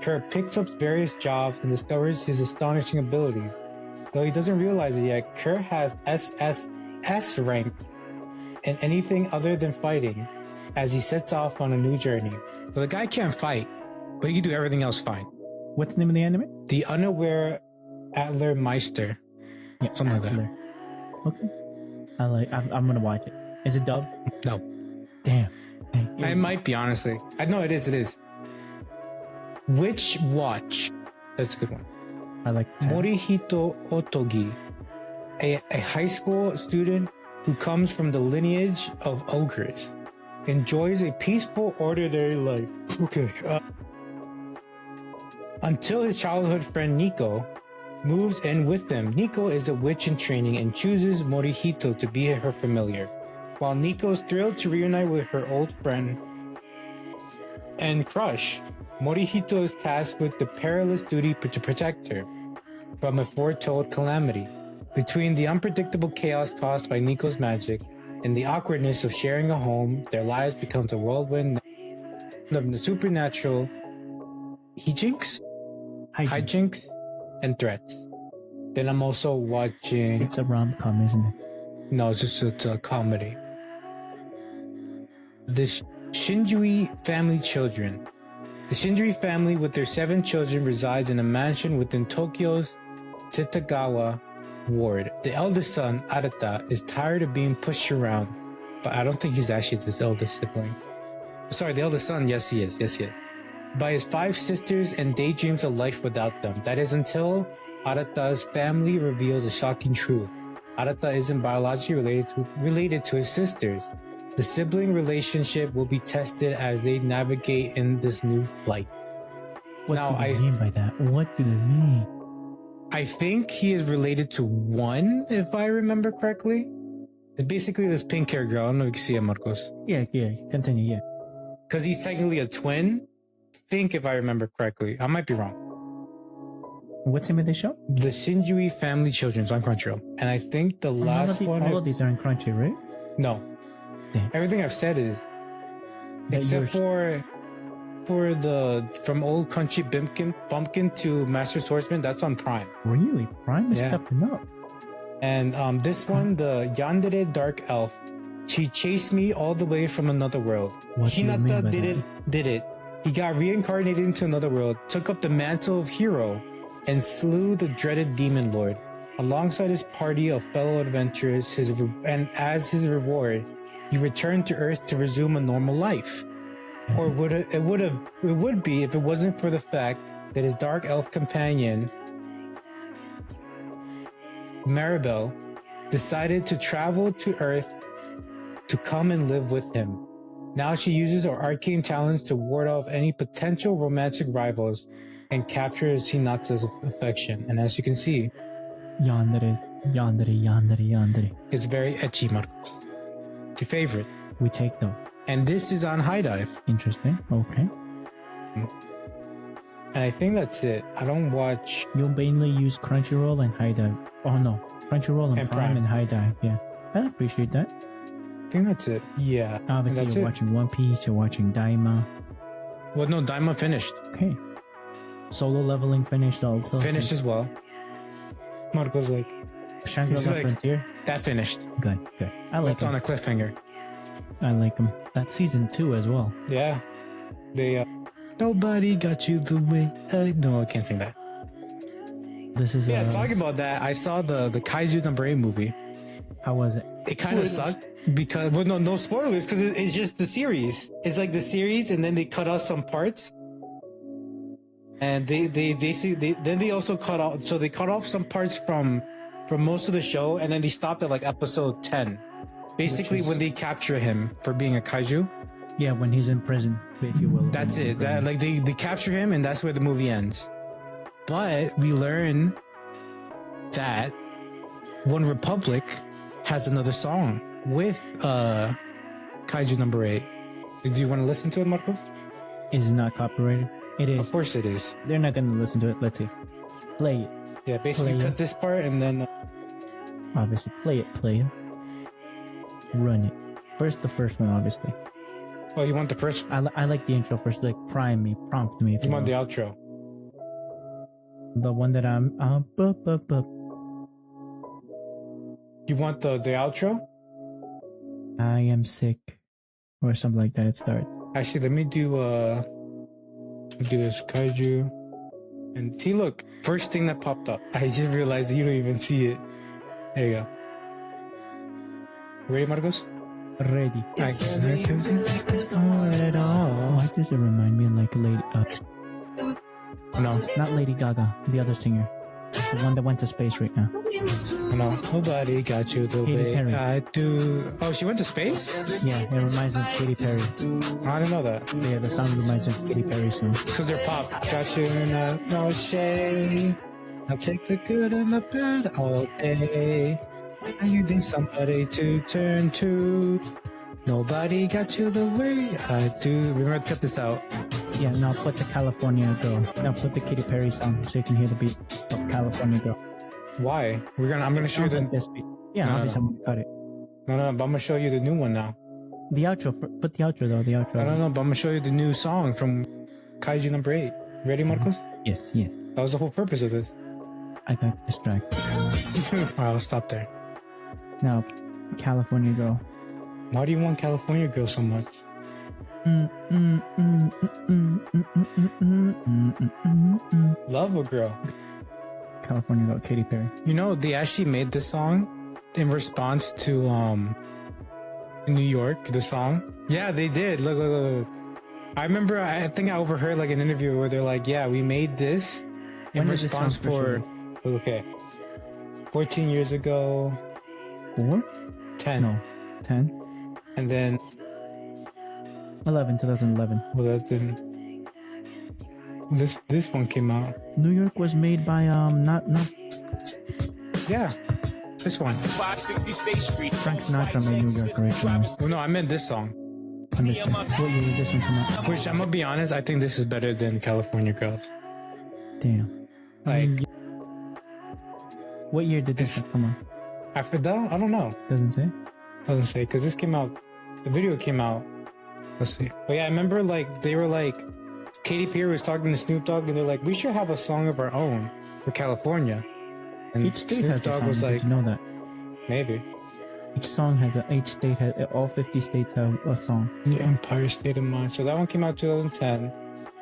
Kurt picks up various jobs and discovers his astonishing abilities. Though he doesn't realize it yet, Kurt has SSS rank in anything other than fighting as he sets off on a new journey. So the guy can't fight, but he can do everything else fine. What's the name of the anime? The Unaware Adler Meister. Yeah, something like that. Okay. I'm gonna watch it. Is it dubbed? No. Damn. It might be, honestly. I know it is. Witch Watch. That's a good one. I like that. Morihito Otogi, a high school student who comes from the lineage of ogres, enjoys a peaceful, ordinary life. Okay. Until his childhood friend Nico, moves in with them. Nico is a witch in training and chooses Morihito to be her familiar. While Nico's thrilled to reunite with her old friend and crush, Morihito is tasked with the perilous duty to protect her from a foretold calamity. Between the unpredictable chaos caused by Nico's magic and the awkwardness of sharing a home, their lives becomes a whirlwind of the supernatural hijinks and threats. Then I'm also watching... It's a rom-com, isn't it? No, it's a comedy. The Sundry family children. The Sundry family with their 7 children resides in a mansion within Tokyo's Setagawa ward. The eldest son, Arata, is tired of being pushed around, but I don't think he's actually his eldest sibling. Sorry, the eldest son, yes he is. By his 5 sisters and daydreams a life without them. That is until Arata's family reveals a shocking truth. Arata isn't biologically related to his sisters. The sibling relationship will be tested as they navigate in this new flight. What do they mean by that? What do they mean? I think he is related to one, if I remember correctly. It's basically this pink hair girl. I don't know if you can see it, Marcos. Yeah, continue, yeah. Because he's technically a twin. I think if I remember correctly. I might be wrong. What's the name of the show? The Sundry Family Children's on Crunchyroll. And I think the last one... All of these are on Crunchy, right? No. Damn. Everything I've said is... Except for the... From old Crunchy Bumpkin to Master Swordsman, that's on Prime. Really? Prime is stepping up. And this one, the Yandere Dark Elf. She chased me all the way from another world. Hinata did it. He got reincarnated into another world, took up the mantle of hero, and slew the dreaded demon lord. Alongside his party of fellow adventurers, and as his reward, he returned to Earth to resume a normal life. Or it would be if it wasn't for the fact that his dark elf companion, Maribel, decided to travel to Earth to come and live with him. Now she uses her arcane talents to ward off any potential romantic rivals and captures Hinata's affection. And as you can see, Yandere. It's very ecchi, Marcos. It's your favorite. We take those. And this is on High Dive. Interesting. Okay. And I think that's it. I don't watch... You'll mainly use Crunchyroll and High Dive. Oh no. Crunchyroll and Prime and High Dive. Yeah. I appreciate that. I think that's it. Yeah. Obviously, you're watching One Piece, you're watching Daima. Well, no, Daima finished. Okay. Solo Leveling finished also. Finished as well. Marco's like... Shangri-La Frontier? That finished. Good. I like it. On a cliffhanger. I like them. That's season 2 as well. Yeah. They, Nobody got you the way... no, I can't sing that. This is... Yeah, talking about that, I saw the Kaiju number 8 movie. How was it? It kind of sucked. Because, well, no spoilers, because it's just the series. It's like the series, and then they cut out some parts. And they also cut out, so they cut off some parts from most of the show, and then they stopped at like episode 10. Basically, when they capture him for being a kaiju. Yeah, when he's in prison, if you will. That's it. That, like they capture him, and that's where the movie ends. But we learn that One Republic has another song with Kaiju number 8. Do you want to listen to it, Marcos? Is it not copyrighted? It is. Of course it is. They're not going to listen to it. Let's see. Play it. Yeah, basically cut this part and then... Obviously, play it. Run it. First, the first one, obviously. Oh, you want the first? I like the intro first. Like, prompt me. If you want the outro. The one that I'm... You want the outro? I am sick. Or something like that. It starts. Actually, let me do this kaiju. And see, look, first thing that popped up. I just realized that you don't even see it. There you go. Ready, Marcos? Ready. Why does it remind me of like Lady... No, not Lady Gaga. The other singer. The one that went to space right now. No, nobody got you the way I do. Oh, she went to space? Yeah, it reminds me of Katy Perry. I didn't know that. Yeah, the song reminds me of Katy Perry song. Because they're pop. Got you in a no shade. I'll take the good and the bad all day. And you need somebody to turn to. Nobody got you the way I do. Remember to cut this out. Yeah, now put the California Girl. Now put the Katy Perry song so you can hear the beat of California Girl. Why? I'm gonna show you the Like this beat. Yeah, No, obviously no. I'm gonna cut it. No, but I'm gonna show you the new one now. The outro. Put the outro though. The outro. I don't know, but I'm gonna show you the new song from Kaiju number 8. Ready, Marcos? Yes. That was the whole purpose of this. I got distracted. Alright, I'll stop there. Now, California Girl. Why do you want California Girl so much? Love a girl. California Girl, Katy Perry. You know, they actually made this song in response to New York, the song. Yeah, they did. Look. I remember, I think I overheard like an interview where they're like, yeah, we made this in When did this response song first for, okay, 14 years ago, 4? 10. No, 10. And then, 2011. well, that didn't, this one came out. New York was made by not Yeah, this one. 560 State Street. Frank Sinatra made New York originally. Well, no, I meant this song. Understand. What year did this one come out? Which, I'm gonna be honest, I think this is better than California Girls. Damn. Like, What year did this one come out? after that, I don't know. Doesn't say. Doesn't say, because this came out, the video came out. Let's see. But yeah, I remember like, they were like, Katy Perry was talking to Snoop Dogg and they're like, we should have a song of our own for California. And Each state Snoop has a Dogg song. was like, Did you know that? maybe. Each song has each state has, all 50 states have a song. The Empire State of Mind. So that one came out 2010.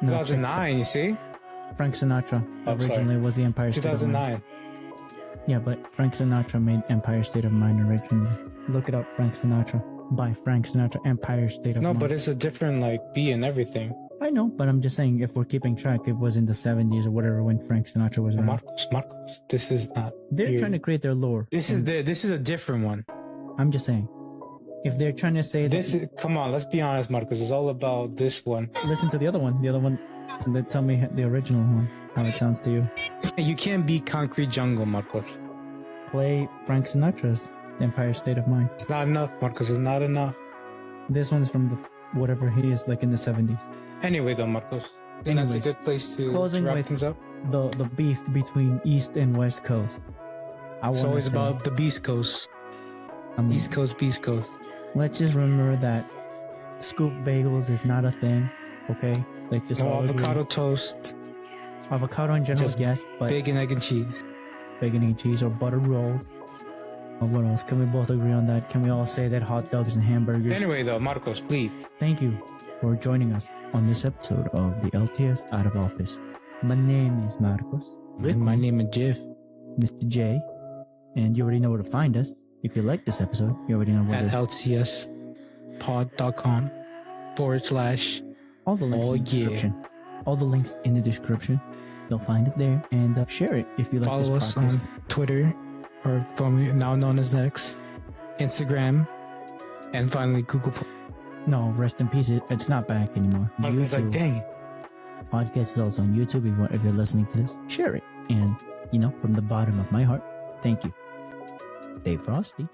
No, 2009, you see? Frank Sinatra Oh, sorry. originally was the Empire State of Mind. 2009. Yeah, but Frank Sinatra made Empire State of Mind originally. Look it up, Frank Sinatra. By Frank Sinatra, Empire State of No, Mind. but it's a different like beat and everything. I know, but I'm just saying if we're keeping track, it was in the 70s or whatever when Frank Sinatra was around. Marcos, this is not. They're weird. trying to create their lore. This is a different one. I'm just saying. If they're trying to say that, This is, come on, let's be honest, Marcos. It's all about this one. listen to the other one. The other one, and then tell me the original one, how it sounds to you. You can't beat Concrete Jungle, Marcos. Play Frank Sinatra's Empire State of Mind. It's not enough, Marcos. It's not enough. This one's from the whatever he is, like in the 70s. Anyway, though, Marcos, I think that's a Anyways, good place to closing wrap with things up. The beef between East and West Coast. It's always about the Beast Coast. East Coast, Beast Coast. Let's just remember that scoop bagels is not a thing, okay? Like just No always avocado toast, avocado in general, just yes, but bacon, egg, and cheese. bacon and cheese or butter rolls. Or what else? Can we both agree on that? Can we all say that hot dogs and hamburgers? Anyway, though, Marcos, please. Thank you for joining us on this episode of the LTS Out of Office. My name is Marcos. My name is Jeff. Mr. J. And you already know where to find us. If you like this episode, you already know where At to lcspod.com/. all the links Oh, in the yeah. description. All the links in the description. You'll find it there. And share it if you like Follow this us podcast. on Twitter, or formerly now known as X, Instagram, and finally Google. No, rest in peace. It's not back anymore. Marcos like, dang it. Podcast is also on YouTube if you're listening to this. Share it. And, from the bottom of my heart, thank you. Stay frosty.